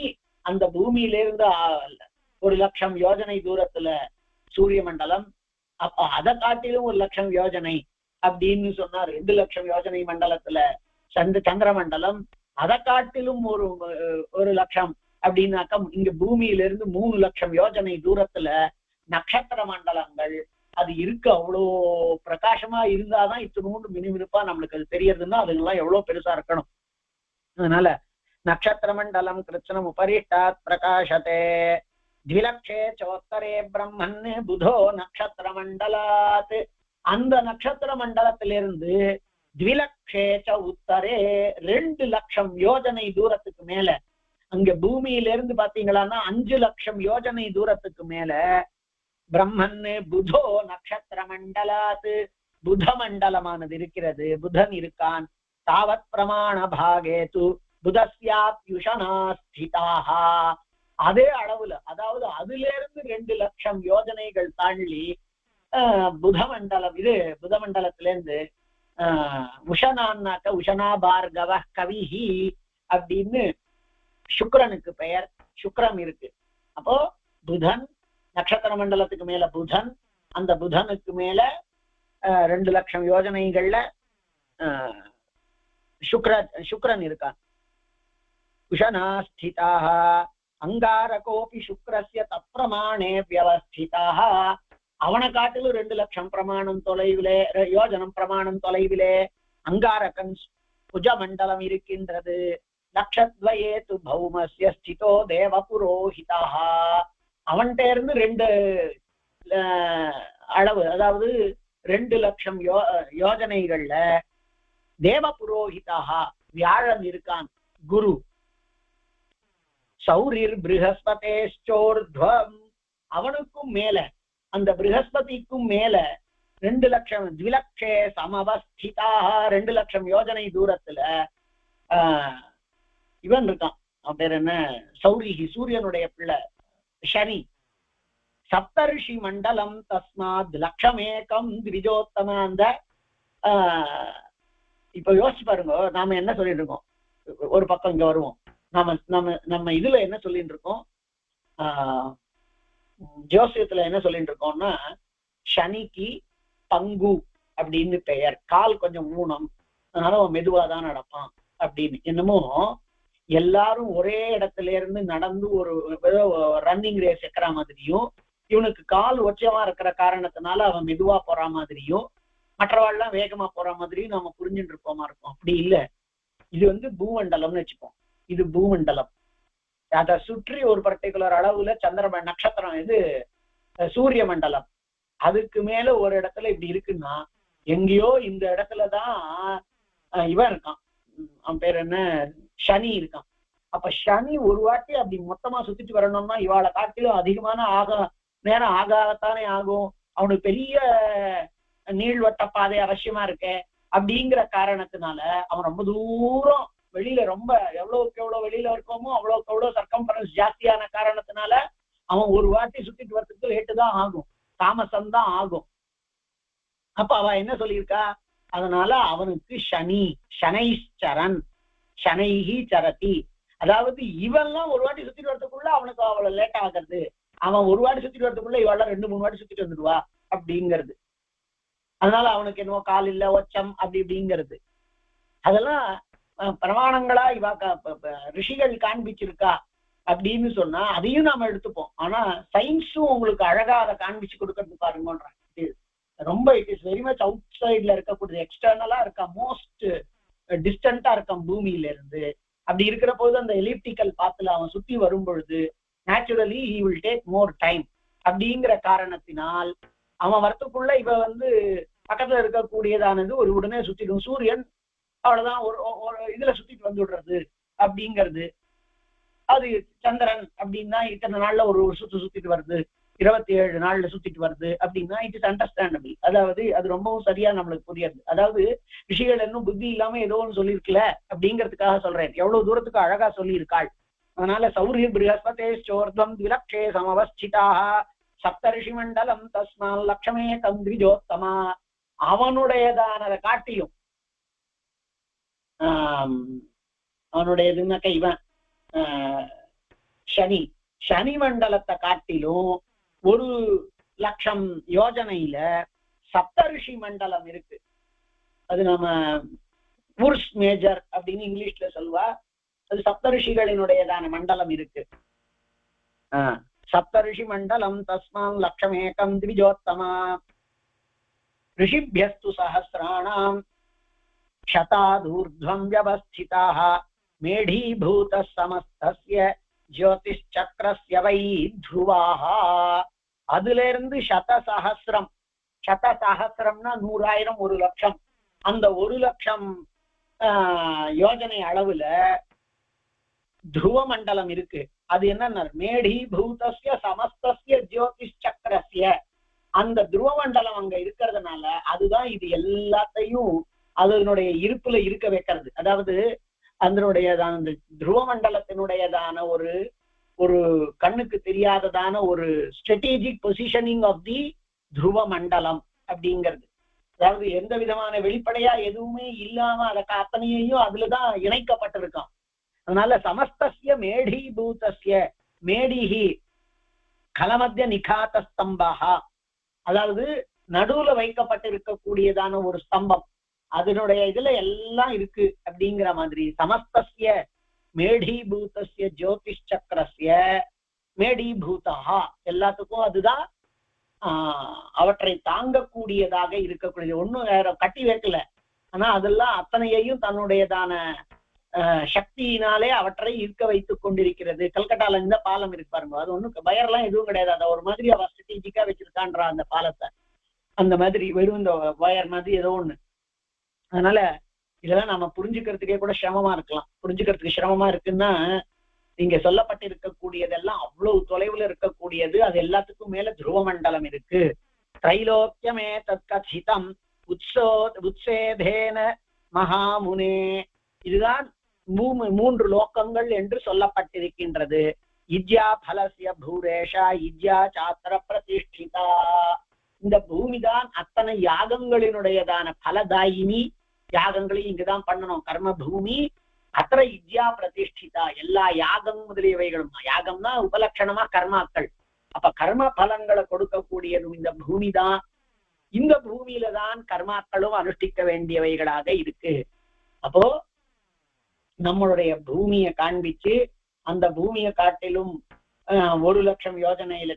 அந்த பூமியிலிருந்து 1,00,000 யோஜனை தூரத்துல சூரிய மண்டலம். அப்ப அதை காட்டிலும் 1,00,000 யோஜனை அப்படின்னு சொன்னா 2,00,000 யோஜனை மண்டலத்துல சந்திர மண்டலம். அதை காட்டிலும் 1,00,000 அப்படின்னாக்கா இங்க பூமியிலிருந்து 3,00,000 யோஜனை தூரத்துல நட்சத்திர மண்டலங்கள் அது இருக்கு. அவ்வளோ பிரகாசமா இருந்தாதான் இத்தினூண்டு மினுமினுப்பா நம்மளுக்கு அது தெரியறதுன்னா அதுங்கெல்லாம் எவ்வளவு பெருசா இருக்கணும். அதனால நட்சத்திர மண்டலம் கிருஷ்ணம் உபரிஷ்டாத் பிரகாசத்தே. த்விலக்ஷே சோத்தரே பிரம்மன் புதோ நட்சத்திர மண்டலாத். அந்த நட்சத்திர மண்டலத்திலிருந்து த்விலக்ஷேச்ச உத்தரே 2,00,000 யோஜனை தூரத்துக்கு மேல, அங்க பூமியிலிருந்து பாத்தீங்களான்னா 5,00,000 யோஜனை தூரத்துக்கு மேல பிரம்மன் புதோ நட்சத்திர மண்டலாத், புத மண்டலமானது இருக்கிறது. புதன் இருக்கான். தாவத் பிரமாண பாகேது புதஸ்யாப்யுஷனா ஸ்திதாக. அதே அளவுல, அதாவது அதுல இருந்து 2,00,000 யோஜனைகள் தாண்டி புத மண்டலம், இது புத மண்டலத்திலேருந்து உஷனான்னாக்க உஷனா பார்கவ கவிஹி அப்படின்னு சுக்கிரனுக்கு பெயர். சுக்கிரம் இருக்கு. அப்போ புதன் நட்சத்திர மண்டலத்துக்கு மேல புதன், அந்த புதனுக்கு மேல 2,00,000 யோஜனைகள்ல சுக்கிரன் இருக்கான். உஷனா ஸ்திதாக. அங்காரகோபி சுக்கிரஸ்ய தப்பிரமாணே வியவஸ்திதாக. அவனை காட்டிலும் 2,00,000 பிரமாணம் தொலைவிலே, யோஜனம் பிரமாணம் தொலைவிலே அங்காரகன் புஜ மண்டலம் இருக்கின்றது. லக்ஷத்வயே து பௌமஸ்ய ஸ்திதோ தேவ புரோஹிதா. அவன்கிட்ட இருந்து 2 அளவு, அதாவது 2 லட்சம் யோஜனைகள்ல தேவ புரோஹிதாக வியாழன் இருக்கான், குரு. சௌரிர் பிருகஸ்பதேஷ்சோர்த்வம், அவனுக்கும் மேல, அந்த பிருகஸ்பதிக்கும் மேல 2 லட்சம் த்விலக்ஷே சமவஸ்திதாக 2 லட்சம் யோஜனை தூரத்துல இவன் இருக்கான். அவன் பேர் என்ன? சௌரிகி, சூரியனுடைய பிள்ளை சனி. சப்தர்ஷி மண்டலம் தஸ்மாத் லட்சமேகம் திரிஜோத்தம. அந்த இப்ப யோசிச்சு பாருங்க, நாம என்ன சொல்லிட்டு இருக்கோம்? ஒரு பக்கம் இங்க வருவோம். நம்ம இதுல என்ன சொல்லிட்டு இருக்கோம்? ஜோசியத்துல என்ன சொல்லிட்டு இருக்கோம்னா, சனிக்கு பங்கு அப்படின்னு பெயர். கால் கொஞ்சம் ஊனம், அதனால அவன் மெதுவாதான் நடப்பான் அப்படின்னு. என்னமோ எல்லாரும் ஒரே இடத்துல இருந்து நடந்து ஒரு ரன்னிங் ரேஸ் இருக்கிற மாதிரியும், இவனுக்கு கால் ஒச்சமா இருக்கிற காரணத்தினால அவன் மெதுவா போற மாதிரியும், மற்றவாள்லாம் வேகமா போற மாதிரியும் நாம புரிஞ்சுட்டு இருப்போமா இருக்கும். அப்படி இல்லை. இது பூமண்டலம்னு வச்சுப்போம். இது பூமண்டலம். அதை சுற்றி ஒரு பர்டிகுலர் அளவுல சந்திர நட்சத்திரம், இது சூரிய மண்டலம். அதுக்கு மேல ஒரு இடத்துல இப்படி இருக்குன்னா, எங்கேயோ இந்த இடத்துலதான் இவன் இருக்கான். அவன் பேர் என்ன? சனி இருக்கான். அப்ப சனி ஒரு வாட்டி அப்படி மொத்தமா சுத்திட்டு வரணும்னா இவாளை காட்டிலும் அதிகமான நேரம் ஆகத்தானே ஆகும். அவனுக்கு பெரிய நீள்வட்ட பாதை அவசியமா இருக்கு. அப்படிங்கிற காரணத்தினால அவன் ரொம்ப தூரம் வெளியில, ரொம்ப எவ்வளவுக்கு எவ்வளவு வெளியில இருக்கோமோ அவ்வளவுக்கு எவ்வளவு சர்க்கம்ஃபரன்ஸ் ஜாஸ்தியான காரணத்தினால அவன் ஒரு வாட்டி சுத்திட்டு வரத்துக்கு லேட்டு தான் ஆகும், தாமசம்தான் ஆகும். அப்ப அவ என்ன சொல்லியிருக்கா? அதனால அவனுக்கு சனி, சனைச்சரன், சனைஹி சரதி. அதாவது இவெல்லாம் ஒரு வாட்டி சுத்திட்டு வரதுக்குள்ள அவனுக்கு அவ்வளவு லேட் ஆகிறது, அவன் ஒரு வாட்டி சுத்திட்டு வரதுக்குள்ள இவெல்லாம் 2-3 வாட்டி சுத்திட்டு வந்துடுவா அப்படிங்கிறது. அதனால அவனுக்கு என்னவோ கால் இல்ல, ஒச்சம் அப்படி இப்படிங்கிறது. அதெல்லாம் பிரமாணங்களா இவா ரிஷிகள் காண்பிச்சிருக்கா அப்படின்னு சொன்னா அதையும் நாம எடுத்துப்போம். ஆனா சயின்ஸும் உங்களுக்கு அழகா அதை காண்பிச்சு கொடுக்கறது பாருங்கன்ற. ரொம்ப it is very much out சைட்ல இருக்கக்கூடிய, எக்ஸ்டர்னலா இருக்க, மோஸ்ட் டிஸ்டன்டா இருக்கான் பூமியில இருந்து. அப்படி இருக்கிற போது அந்த எலிப்டிக்கல் பாத்துல அவன் சுத்தி வரும் பொழுது naturally he will take more time. அப்படிங்கிற காரணத்தினால் அவன் வரத்துக்குள்ள இவ பக்கத்துல இருக்கக்கூடியதானது ஒரு உடனே சுத்திடும். சூரியன் அவ்வளவுதான் ஒரு இதுல சுத்திட்டு வந்து விடுறது அப்படிங்கிறது. அது சந்திரன் அப்படின்னா இத்தனை நாள்ல ஒரு சுத்திட்டு வருது, 27 நாள்ல சுத்திட்டு வருது அப்படின்னா இட் இஸ் அண்டர்ஸ்டாண்டபிள். அதாவது அது ரொம்பவும் சரியா நம்மளுக்கு புரியாது. அதாவது ரிஷிகள் இன்னும் புத்தி இல்லாம ஏதோ ஒன்று சொல்லியிருக்கல அப்படிங்கிறதுக்காக சொல்றேன். எவ்வளவு தூரத்துக்கு அழகா சொல்லியிருக்காள். அதனால சௌரிய பிருகஸ்பதேஷ்சோர்த்வம் த்விலக்ஷே சமவஸ்திதாக சப்தரிஷி மண்டலம் தஸ்மால் லட்சமே தந்திரிஜோத்தமா. அவனுடையதானதை காட்டியும் அவனுடையதுன்னாக்க இவன் சனி, சனி மண்டலத்தை காட்டிலும் 1 லட்சம் யோஜனையில சப்தரிஷி மண்டலம் இருக்கு. அது நம்ம உர்ஸ் மேஜர் அப்படின்னு இங்கிலீஷ்ல சொல்வா. அது சப்தரிஷிகளினுடையதான மண்டலம் இருக்கு. சப்தரிஷி மண்டலம் தஸ்மான் லட்சமேகம் திவிஜோத்தமா. ரிஷிபியஸ்து சஹஸ்ராணாம் சதாதூர்த்வம் வியவஸ்திதாः மேடீபூத சமஸ்தஸ்ய ஜோதிஷ்சக்ரஸ்ய வை த்ருவாः. அதுல இருந்து சதசஹஸ்ரம், சதசஹஸ்ரம்னா 100,000, 1 லட்சம். அந்த 1 லட்சம் யோஜனை அளவுல துருவ மண்டலம் இருக்கு. அது என்ன? மேடீபூதஸ்ய சமஸ்தஸ்ய ஜோதிஷ்சக்ரஸ்ய. அந்த துருவ மண்டலம் அங்க இருக்கிறதுனால அதுதான் இது எல்லாத்தையும் அதனுடைய இருப்புல இருக்க வைக்கிறது. அதாவது அதனுடையதான அந்த துருவ மண்டலத்தினுடையதான ஒரு கண்ணுக்கு தெரியாததான ஒரு ஸ்ட்ராட்டஜிக் பொசிஷனிங் ஆஃப் தி துருவ மண்டலம் அப்படிங்கிறது. அதாவது எந்த விதமான வெளிப்படையா எதுவுமே இல்லாம அதற்கு அத்தனையையும் அதுலதான் இணைக்கப்பட்டிருக்கான். அதனால சமஸ்தஸ்ய மேடீபூதஸ்ய, மேடிஹி கலமத்திய நிகாத ஸ்தம்பா, அதாவது நடுவுல வைக்கப்பட்டிருக்கக்கூடியதான ஒரு ஸ்தம்பம், அதனுடைய இதுல எல்லாம் இருக்கு அப்படிங்கிற மாதிரி. சமஸ்தஸ்ய மேடீபூதஸ்ய ஜோதிஷ்சக்ரஸ்ய மேடீபூதா, எல்லாத்துக்கும் அதுதான் அவற்றை தாங்கக்கூடியதாக இருக்கக்கூடியது. ஒண்ணும் வேற கட்டி வைக்கல, ஆனா அதெல்லாம் அத்தனையையும் தன்னுடையதான சக்தியினாலே அவற்றை இருக்க வைத்துக் கொண்டிருக்கிறது. கல்கட்டால இந்த பாலம் இருக்கு பாருங்க, அது ஒண்ணும் பயர்லாம் எதுவும் கிடையாது. அதை ஒரு மாதிரி அவ ஸ்ட்ராட்டஜிக்கா வச்சிருக்கான்றா அந்த பாலத்தை. அந்த மாதிரி வெறும் இந்த வயர் மாதிரி ஏதோ ஒண்ணு. அதனால இதெல்லாம் நம்ம புரிஞ்சுக்கிறதுக்கே கூட சிரமமா இருக்கலாம். புரிஞ்சுக்கிறதுக்கு சிரமமா இருக்குன்னா இங்க சொல்லப்பட்டிருக்கக்கூடியதெல்லாம் அவ்வளவு தொலைவுல இருக்கக்கூடியது. அது எல்லாத்துக்கும் மேல துருவ மண்டலம் இருக்கு. திரைலோக்கியமே தற்கசிதம் உத்சேதேன மகாமுனே. இதுதான் மூன்று லோகங்கள் என்று சொல்லப்பட்டிருக்கின்றது. இஜ்யா பலசிய பூரேஷா இஜ்யா சாத்திர பிரதிஷ்டிதா. இந்த பூமிதான் அத்தனை யாகங்களினுடையதான பலதாயினி. யாகங்களையும் இங்குதான் பண்ணணும். கர்ம பூமி அத்தனை இஜ்யா பிரதிஷ்டிதா. எல்லா யாகம் முதலியவைகளும், யாகம்னா உபலட்சணமா கர்மாக்கள். அப்ப கர்ம பலன்களை கொடுக்கக்கூடியதும் இந்த பூமி தான். இந்த பூமியில தான் கர்மாக்களும் அனுஷ்டிக்க வேண்டியவைகளாக இருக்கு. அப்போ நம்மளுடைய பூமியை காண்பிச்சு அந்த பூமியை காட்டிலும் 1,00,000 யோஜனையில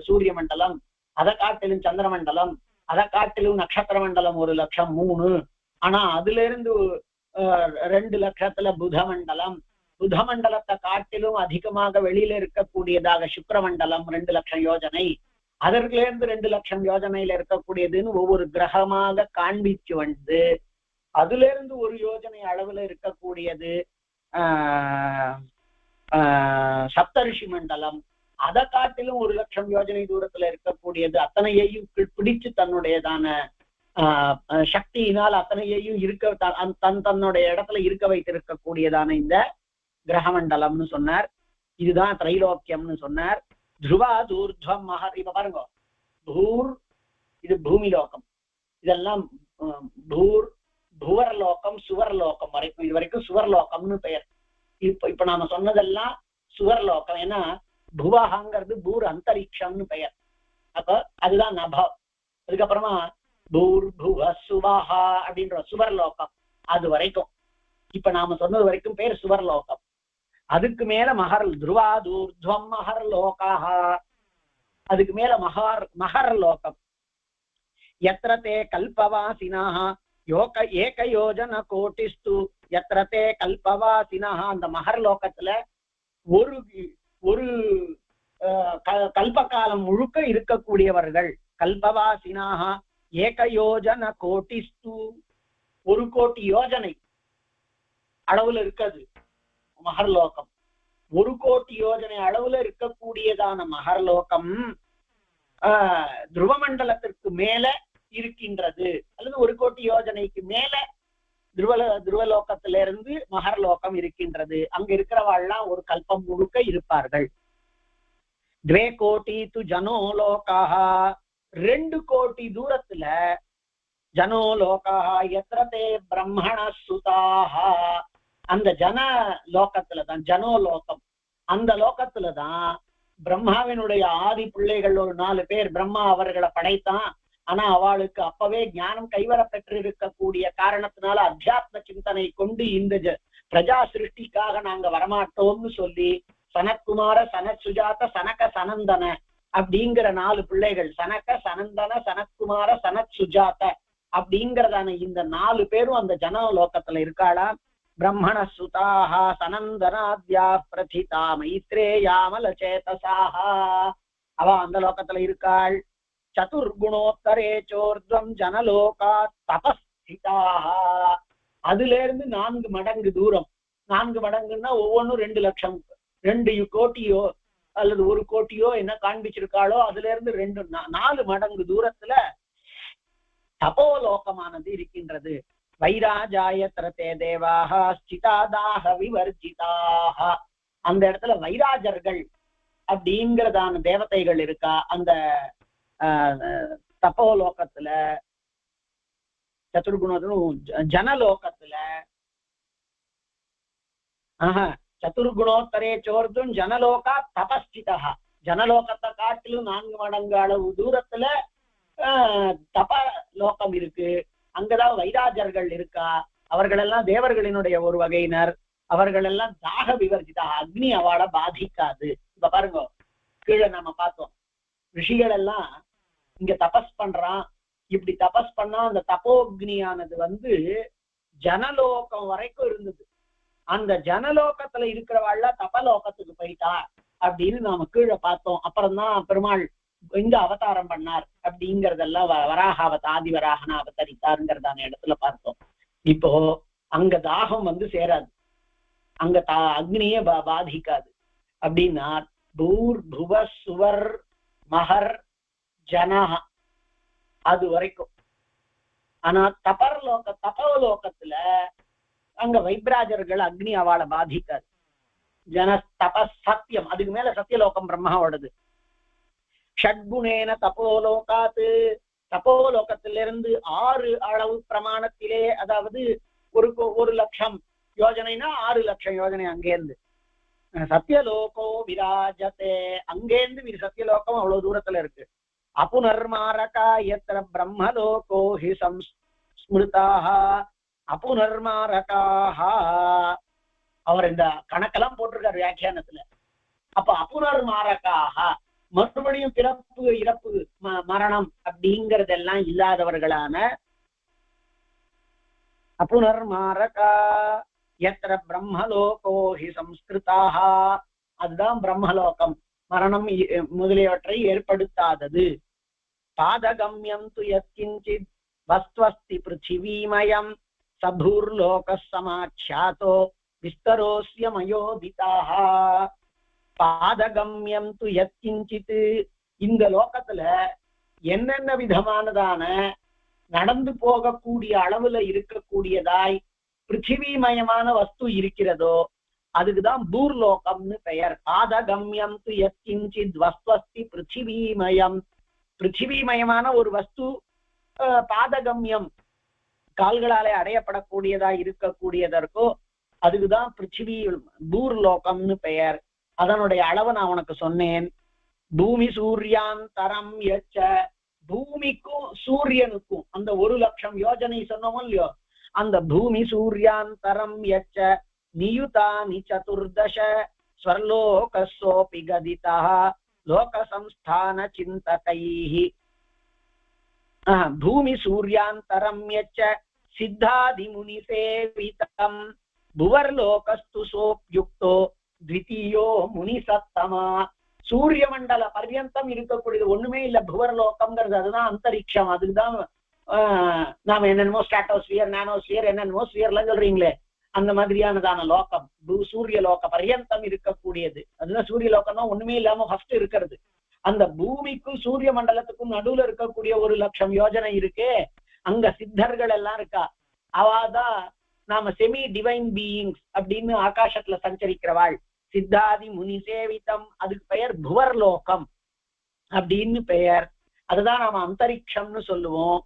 சூரிய மண்டலம், அதை காட்டிலும் சந்திர மண்டலம், அதை காட்டிலும் நட்சத்திர மண்டலம் 1,00,000 3. ஆனா அதுல இருந்து 2,00,000 புத மண்டலம், புத மண்டலத்தை காட்டிலும் அதிகமாக வெளியில இருக்கக்கூடியதாக சுக்கிர மண்டலம் 2,00,000 யோஜனை, அதற்குல இருந்து 2,00,000 யோஜனையில இருக்கக்கூடியதுன்னு ஒவ்வொரு கிரகமாக காண்பிச்சு வந்து அதுல இருந்து 1 யோஜனை அளவுல இருக்கக்கூடியது சப்தரிஷி மண்டலம், அதை காட்டிலும் 1,00,000 யோஜனை தூரத்துல இருக்கக்கூடியது. அத்தனையையும் பிடிச்சு தன்னுடையதான சக்தியினால் அத்தனையையும் தன்னுடைய இடத்துல இருக்க வைத்திருக்கக்கூடியதான இந்த கிரகமண்டலம்னு சொன்னார். இதுதான் திரைலோக்கியம்னு சொன்னார். துருவா தூர்த்வம் மகர். இப்ப பாருங்க, பூர் இது பூமி லோகம், இதெல்லாம் பூர் புவர்லோகம் சுவர்லோகம் வரைக்கும். இது வரைக்கும் சுவர்லோகம்னு பெயர். இப்ப நாம சொன்னதெல்லாம் சுவர்லோகம். ஏன்னா புவஹாங்கிறது பூர் அந்தரிக்ஷம்னு பெயர். அப்ப அதுதான் நபம். அதுக்கப்புறமா பூர் புவ சுவஹா அப்படின்ற சுவர்லோகம். அது வரைக்கும் இப்ப நாம சொன்னது வரைக்கும் பேர் சுவர்லோகம். அதுக்கு மேல மகர் துருவாதூர்த்வம் மகர் லோகா. அதுக்கு மேல மகர் லோகம். யத்ரதே கல்பவாசினா ஏகயோஜன கோட்டிஸ்து யத்ரதே கல்பவாசினா. அந்த மகர் லோகத்துல ஒரு கல்பகாலம் முழுக்க இருக்கக்கூடியவர்கள். கல்பவாசினாக ஏகயோஜன கோட்டிஸ்து. 1 கோடி யோஜனை அளவுல இருக்காது மகர்லோகம். 1 கோடி யோஜனை அளவுல இருக்கக்கூடியதான மகர்லோகம் துருவமண்டலத்திற்கு மேல இருக்கின்றது. அல்லது 1 கோடி யோஜனைக்கு மேல துருவலோகத்திலிருந்து மகர்லோகம் இருக்கின்றது. அங்க இருக்கிறவாள்லாம் ஒரு கல்பம் முழுக்க இருப்பார்கள். 2 கோடி து ஜனோலோகாக. 2 கோடி தூரத்துல ஜனோலோகாக யத்ரதே பிரம்மண சுதாக. அந்த ஜன லோகத்துலதான் ஜனோலோகம். அந்த லோகத்துலதான் பிரம்மாவினுடைய ஆதி பிள்ளைகள் ஒரு 4 பேர். பிரம்மா அவர்களை படைத்தான். ஆனா அவளுக்கு அப்பவே ஞானம் கைவர பெற்றிருக்கக்கூடிய காரணத்தினால அத்தியாத்ம சிந்தனை கொண்டு இந்த பிரஜா சிருஷ்டிக்காக நாங்க வரமாட்டோம்னு சொல்லி சனத்குமார சனத் சுஜாத சனக சனந்தன அப்படிங்கிற 4 பிள்ளைகள், சனக சனந்தன சனத்குமார சனத் சுஜாத அப்படிங்கிறதான இந்த 4 பேரும் அந்த ஜனலோகத்துல இருக்காளா. பிரம்மண சுதாக சனந்தனாத்யா பிரதிதா மைத்ரேயாமல சேதசாக. அவ அந்த லோகத்துல இருக்காள். சதுர்குணோத்தரே சோர்த்வம் ஜனலோகா தபஸ்திதாக. அதுல இருந்து 4 மடங்கு தூரம். 4 மடங்குன்னா ஒவ்வொன்றும் 2,00,000 2 கோட்டியோ அல்லது 1 கோட்டியோ என்ன காண்பிச்சிருக்காளோ அதுல இருந்து 4 மடங்கு தூரத்துல தபோலோகமானது இருக்கின்றது. வைராஜாய திரதே தேவாக ஸ்திதாதாக விவர்ஜிதாக. அந்த இடத்துல வைராஜர்கள் அப்படிங்கிறதான தேவதைகள் இருக்கா. அந்த தபோலோகத்துல சதுர்குணத்திலும் ஜனலோகத்துல சதுர்குணோத்தரே சோர்த்தும் ஜனலோகா தபஸ்திதா. ஜனலோகத்தை காட்டிலும் 4 மடங்கு அளவு தூரத்துல தப லோகம் இருக்கு. அங்கதான் வைராஜர்கள் இருக்கா. அவர்கள் எல்லாம் தேவர்களினுடைய ஒரு வகையினர். அவர்கள் எல்லாம் தாக விவர்ஜிதா. அக்னி அவளை பாதிக்காது. இப்ப பாருங்க, கீழே நம்ம பார்த்தோம் ரிஷிகள் எல்லாம் இங்க தபஸ் பண்றான். இப்படி தபஸ் பண்ணா அந்த தபோக்னியானது ஜனலோகம் வரைக்கும் இருந்தது. அந்த ஜனலோகத்துல இருக்கிறவாள்ல தபலோகத்துக்கு போயிட்டா அப்படின்னு நாம கீழே பார்த்தோம். அப்புறம்தான் பெருமாள் இங்க அவதாரம் பண்ணார் அப்படிங்கறதெல்லாம் ஆதி வராகனா அவதரித்தாருங்கிறதான இடத்துல பார்த்தோம். இப்போ அங்க தாகம் வந்து சேராது, அங்க அக்னியே பாதிக்காது. அப்படின்னா பூர் புவ சுவர் மகர் ஜனா அது வரைக்கும். ஆனா தபோலோகத்துல அங்க வைப்ராஜர்கள் அக்னி அவளை பாதிக்காது. ஜன தப சத்தியம், அதுக்கு மேல சத்தியலோகம் பிரம்மாவோடது. ஷட்குணேன தபோலோகாத்து, தபோலோகத்திலிருந்து 6 அளவு பிரமாணத்திலே, அதாவது 1,00,000 யோஜனைனா 6,00,000 யோஜனை அங்கேருந்து சத்தியலோகோ விராஜதே, அங்கேருந்து சத்தியலோகம் அவ்வளவு தூரத்துல இருக்கு. அபுனர்மாரகா யத்ர பிரம்மலோகோ ஹி சம்ஸ்மிருதாக அபுனர்மாரகாஹ. அவர் இந்த கணக்கெல்லாம் போட்டிருக்காரு வியாக்கியானத்துல. அப்ப அபுனர்மாரகாக மறுபடியும் பிறப்பு இறப்பு மரணம் அப்படிங்கறதெல்லாம் இல்லாதவர்களான அபுனர்மாரகா யத்ர பிரம்மலோகோ ஹி சம்ஸ்கிருதாக, அதுதான் பிரம்மலோகம், மரணம் முதலியவற்றை ஏற்படுத்தாதது. பாதகம்யம் து யத்கிஞ்சித் வஸ்த்வஸ்தி பிருத்திவீமயம் சபூர்லோக சமாச்சாதோ விஸ்தரோஸ்ய மயோதிதாக. பாதகம்யம் து யத்கிஞ்சித், இந்த லோகத்துல என்னென்ன விதமானதான நடந்து போகக்கூடிய அளவுல இருக்கக்கூடியதாய் பிருத்திவிமயமான வஸ்து இருக்கிறதோ அதுக்குதான் பூர்லோகம்னு பெயர். பாதகம்யம் து யத்கிஞ்சித் வஸ்த்வஸ்தி பிருத்திவிமயம், பிருத்திவிமயமான ஒரு வஸ்து பாதகம்யம் கால்களாலே அடையப்படக்கூடியதா இருக்கக்கூடியதற்கோ அதுக்குதான் பிருத்திவி பூர்லோகம்னு பெயர். அதனுடைய அளவை நான் உனக்கு சொன்னேன். பூமி சூர்யாந்தரம் யச்ச, பூமிக்கும் சூரியனுக்கும் அந்த 1,00,000 யோஜனை சொன்னோமோ இல்லையோ, அந்த பூமி சூர்யாந்தரம் யச்ச நியுதானி சதுர்தச ஸ்வர்லோகசோபி கதிதः லோக சம்ஸ்தான சிந்தகைஹி. பூமி சூர்யாந்தரம் யச்ச சித்தாதி முனி சேவிதம் புவர்லோகஸ்து சோப்யுக்தோ த்விதீயோ முனி சத்தமா. சூரிய மண்டல பர்யந்தம் இருக்கக்கூடியது ஒண்ணுமே இல்ல புவர்லோகம்ங்கிறது, அதுதான் அந்தரிக்ஷம். அதுக்குதான் நாம என்னென்னமோ ஸ்ட்ராட்டோஸ்பியர் நானோஸ்பியர் என்னென்னமோ ஸ்பியர்லாம் சொல்றீங்களே, அந்த மாதிரியானதான லோகம் சூரிய லோக பர்யந்தம் இருக்கக்கூடியது. அதுதான் சூரிய லோகம் தான் ஒண்ணுமே இல்லாம ஃபர்ஸ்ட் இருக்கிறது. அந்த பூமிக்கும் சூரிய மண்டலத்துக்கும் நடுவுல இருக்கக்கூடிய 1,00,000 யோஜனை இருக்கே, அங்க சித்தர்கள் எல்லாம் இருக்கா. அவாதான் நாம செமி டிவைன் பீயிங்ஸ் அப்படின்னு ஆகாசத்துல சஞ்சரிக்கிறவாள். சித்தாதி முனி சேவிதம், அதுக்கு பெயர் புவர்லோகம் அப்படின்னு பெயர். அதுதான் நாம அந்தரிக்ஷம்னு சொல்லுவோம்.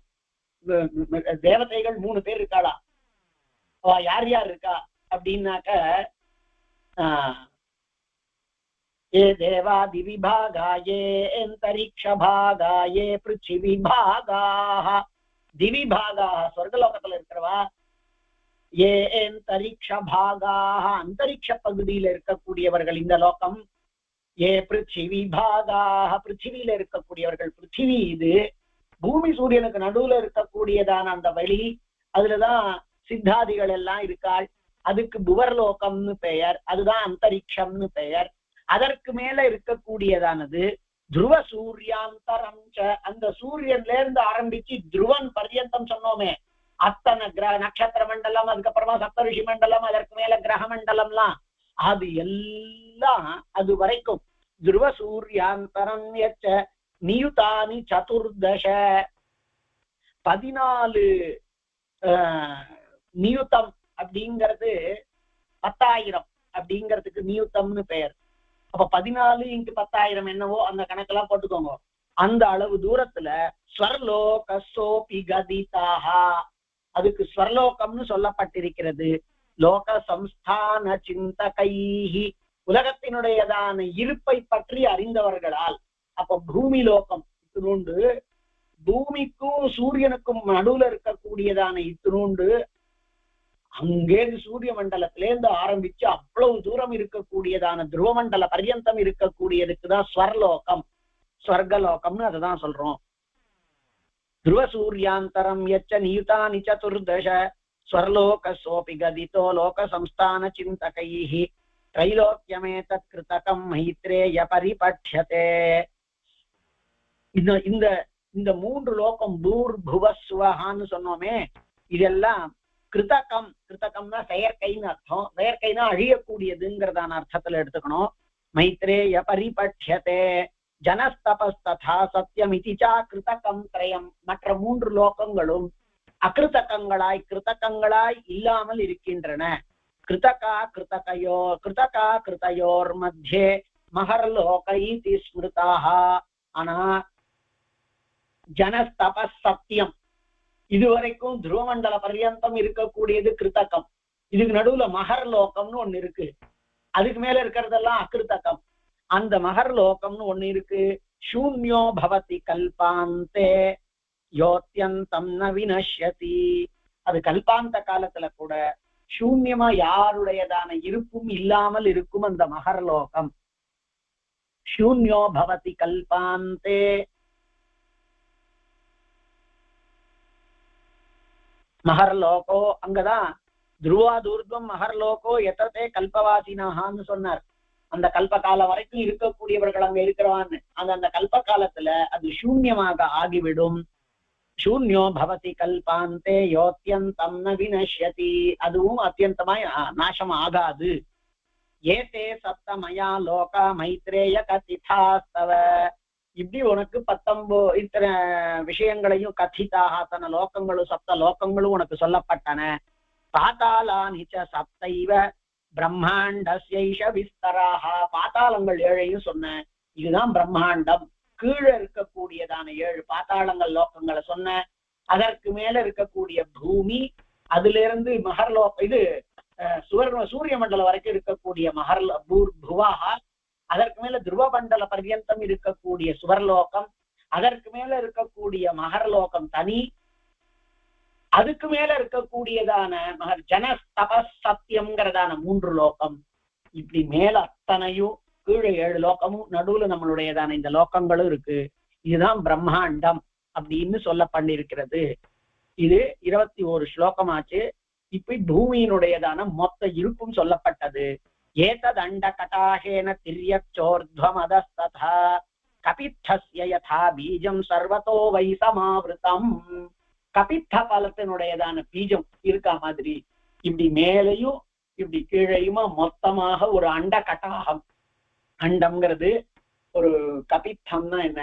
தேவதைகள் 3 பேர் இருக்காளா, யார் யார் இருக்கா அப்படின்னாக்க ஏ தேவாதி விபாகா ஏ அந்தரிக்ஷ பாகா ஏ பிருத்திவி பாகா. திவிபாகா சொர்க்கலோகத்துல இருக்கிறவா, ஏ அந்தரிக்ஷ பாகா அந்தரிக்ஷ பகுதியில இருக்கக்கூடியவர்கள் இந்த லோகம். ஏ பிருத்திவி பாகா பிருத்திவியில இருக்கக்கூடியவர்கள். பிருத்திவி இது பூமி சூரியனுக்கு நடுவுல இருக்கக்கூடியதான அந்த வழி, அதுலதான் சித்தாதிகள் எல்லாம் இருக்காள். அதுக்கு புவர்லோகம்னு பெயர், அதுதான் அந்தரிக்ஷம்னு பெயர். அதற்கு மேல இருக்கக்கூடியதானது துருவ சூர்யாந்தரம். அந்த சூரியன்ல இருந்து ஆரம்பிச்சு துருவன் பர்யந்தம் சொன்னோமே, அத்தனை நட்சத்திர மண்டலம், அதுக்கப்புறமா சப்தரிஷி மண்டலம், அதற்கு மேல கிரக மண்டலம்லாம், அது எல்லாம் அது வரைக்கும் துருவ சூர்யாந்தரம் யச்ச நியுதானி சதுர்தச 14 நியுத்தம் அப்படிங்கிறது 10,000 அப்படிங்கிறதுக்கு நியுத்தம்னு பெயர். அப்ப 14 × 10,000 என்னவோ அந்த கணக்கெல்லாம் போட்டுக்கோங்க. அந்த அளவு தூரத்துல ஸ்வர்லோக சோபி கதிதாக, அதுக்கு ஸ்வர்லோகம்னு சொல்லப்பட்டிருக்கிறது. லோக சம்ஸ்தான சிந்தகைஹி, உலகத்தினுடையதான இருப்பை பற்றி அறிந்தவர்களால். அப்ப பூமி லோகம் இத்தினூண்டு, பூமிக்கும் சூரியனுக்கும் நடுவுல இருக்கக்கூடியதான இத்தினூண்டு, அங்கேருந்து சூரிய மண்டலத்திலேருந்து ஆரம்பிச்சு அவ்வளவு தூரம் இருக்கக்கூடியதான துருவமண்டல பர்யந்தம் இருக்கக்கூடியதுக்குதான் ஸ்வர்லோகம், ஸ்வர்கலோகம்னு அததான் சொல்றோம். துருவ சூர்யாந்தரம் யச்ச நியுதானி சதுர்தச ஸ்வர்லோக சோபி கதிதோ லோக சம்ஸ்தான சிந்தகைஹி த்ரைலோக்யமேதத் கிருதகம் மைத்ரேய பரிபட்யதே. இந்த இந்த இந்த மூன்று லோகம் பூர் புவஸ்வஹான்னு சொன்னோமே, இதெல்லாம் கிருதகம். கிருதகம்னா செயற்கைன்னு அர்த்தம். செயற்கைனா அழியக்கூடியதுங்கிறதான அர்த்தத்துல எடுத்துக்கணும். மைத்ரேய பரிபட்சதே ஜனஸ்தபஸ்ததா சத்யமிதிச்சா கிருதகம் திரயம். மற்ற மூன்று லோகங்களும் அகிருதகங்களாய் கிருதகங்களாய் இல்லாமல் இருக்கின்றன. கிருதகா கிருதயோர் மத்தியே மகர்லோகை ஸ்மிருதாக. ஆனா ஜனஸ்தபஸ் சத்தியம், இதுவரைக்கும் துருவமண்டல பர்யந்தம் இருக்கக்கூடியது கிருத்தகம். இதுக்கு நடுவுல மகர்லோகம்னு ஒண்ணு இருக்கு. அதுக்கு மேல இருக்கிறதெல்லாம் அகிருத்தகம். அந்த மகர்லோகம்னு ஒண்ணு இருக்கு. சூன்யோ பவதி கல்பாந்தே யோத்யந்தம் ந வினஷ்யதி. அது கல்பாந்த காலத்துல கூட சூன்யமா யாருடையதான இருப்பும் இல்லாமல் இருக்கும் அந்த மகர்லோகம். சூன்யோ பவதி கல்பாந்தே. மகர்லோகோ, அங்கதான் துருவாதூர்துவம் மகர்லோகோ எத்தே கல்பவாசினான்னு சொன்னார். அந்த கல்ப காலம் வரைக்கும் இருக்கக்கூடியவர்கள் அங்க இருக்கிறவான்னு. அந்த கல்ப காலத்துல அது சூன்யமாக ஆகிவிடும். சூன்யோ பவதி கல்பாந்தே யோத்யந்தம் ந வினஷ்யதி. அதுவும் அத்தியந்தமாய் நாசம் ஆகாது. ஏதே சப்தமயா லோகா மைத்ரேய கதிதாஸ்தவ. இப்படி உனக்கு 19 இத்தனை விஷயங்களையும் கதிதாக அத்தனை லோகங்களும் சப்த லோகங்களும் உனக்கு சொல்லப்பட்டன. பாதாளானிச்ச சப்தைவ பிரம்மாண்டஸ்யைஷ விஸ்தராக. பாதாளங்கள் 7ஐயும் சொன்ன. இதுதான் பிரம்மாண்டம். கீழே இருக்கக்கூடியதான 7 பாதாளங்கள் லோகங்களை சொன்ன. அதற்கு மேல இருக்கக்கூடிய பூமி, அதுல இருந்து மகர்லோக இது சூரிய மண்டலம் வரைக்கும் இருக்கக்கூடிய புவாக. அதற்கு மேல துருவ மண்டல பர்யந்தம் இருக்கக்கூடிய சுவர்லோகம். அதற்கு மேல இருக்கக்கூடிய மகர்லோகம் தனி. அதுக்கு மேல இருக்கக்கூடியதான ஜனஸ்தபஸ் சத்தியம்ங்கிறதான 3 லோகம். இப்படி மேல அத்தனையும், கீழே 7 லோகமும், நடுவுல நம்மளுடையதான இந்த லோகங்களும் இருக்கு. இதுதான் பிரம்மாண்டம் அப்படின்னு சொல்லப்பட்டிருக்கிறது. இது 21 ஸ்லோகமாச்சு. இப்ப பூமியினுடையதான மொத்த இருப்பும் சொல்லப்பட்டது. ஏதத் அண்ட கடாஹேன திரியச்சோர்த்வமதஸ்ததா கபித்தஸ்ய யதா பீஜம் சர்வதோ வை சமாவிருதம். கபித்த பலத்தினுடையதான பீஜம் இருக்கா மாதிரி இப்படி மேலையும் இப்படி கீழையுமா மொத்தமாக ஒரு அண்ட கட்டாகம். அண்டம்ங்கிறது ஒரு கபித்தம்னா என்ன,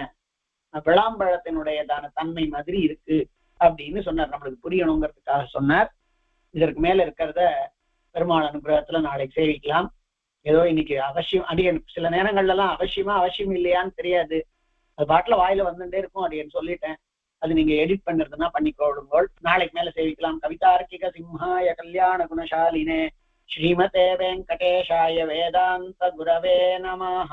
விளாம்பழத்தினுடையதான தன்மை மாதிரி இருக்கு அப்படின்னு சொன்னார். நம்மளுக்கு புரியணுங்கிறதுக்காக சொன்னார். இதற்கு மேல இருக்கிறத பெருமாள் அனுகிரகத்துல நாளைக்கு சேவிக்கலாம். ஏதோ இன்னைக்கு அவசியம் அடியன் சில நேரங்கள்ல எல்லாம் அவசியம் இல்லையான்னு தெரியாது. அது பாட்டுல வாயில வந்துட்டே இருக்கும். அடியன் சொல்லிட்டேன். அது நீங்க எடிட் பண்ணுறதுன்னா பண்ணிக்கோடுங்கள். நாளைக்கு மேல சேவிக்கலாம். கவிதார்க்கிக சிம்ஹாய கல்யாண குணசாலினே ஸ்ரீமதே வெங்கடேஷாய வேதாந்த குரவே நமஹ.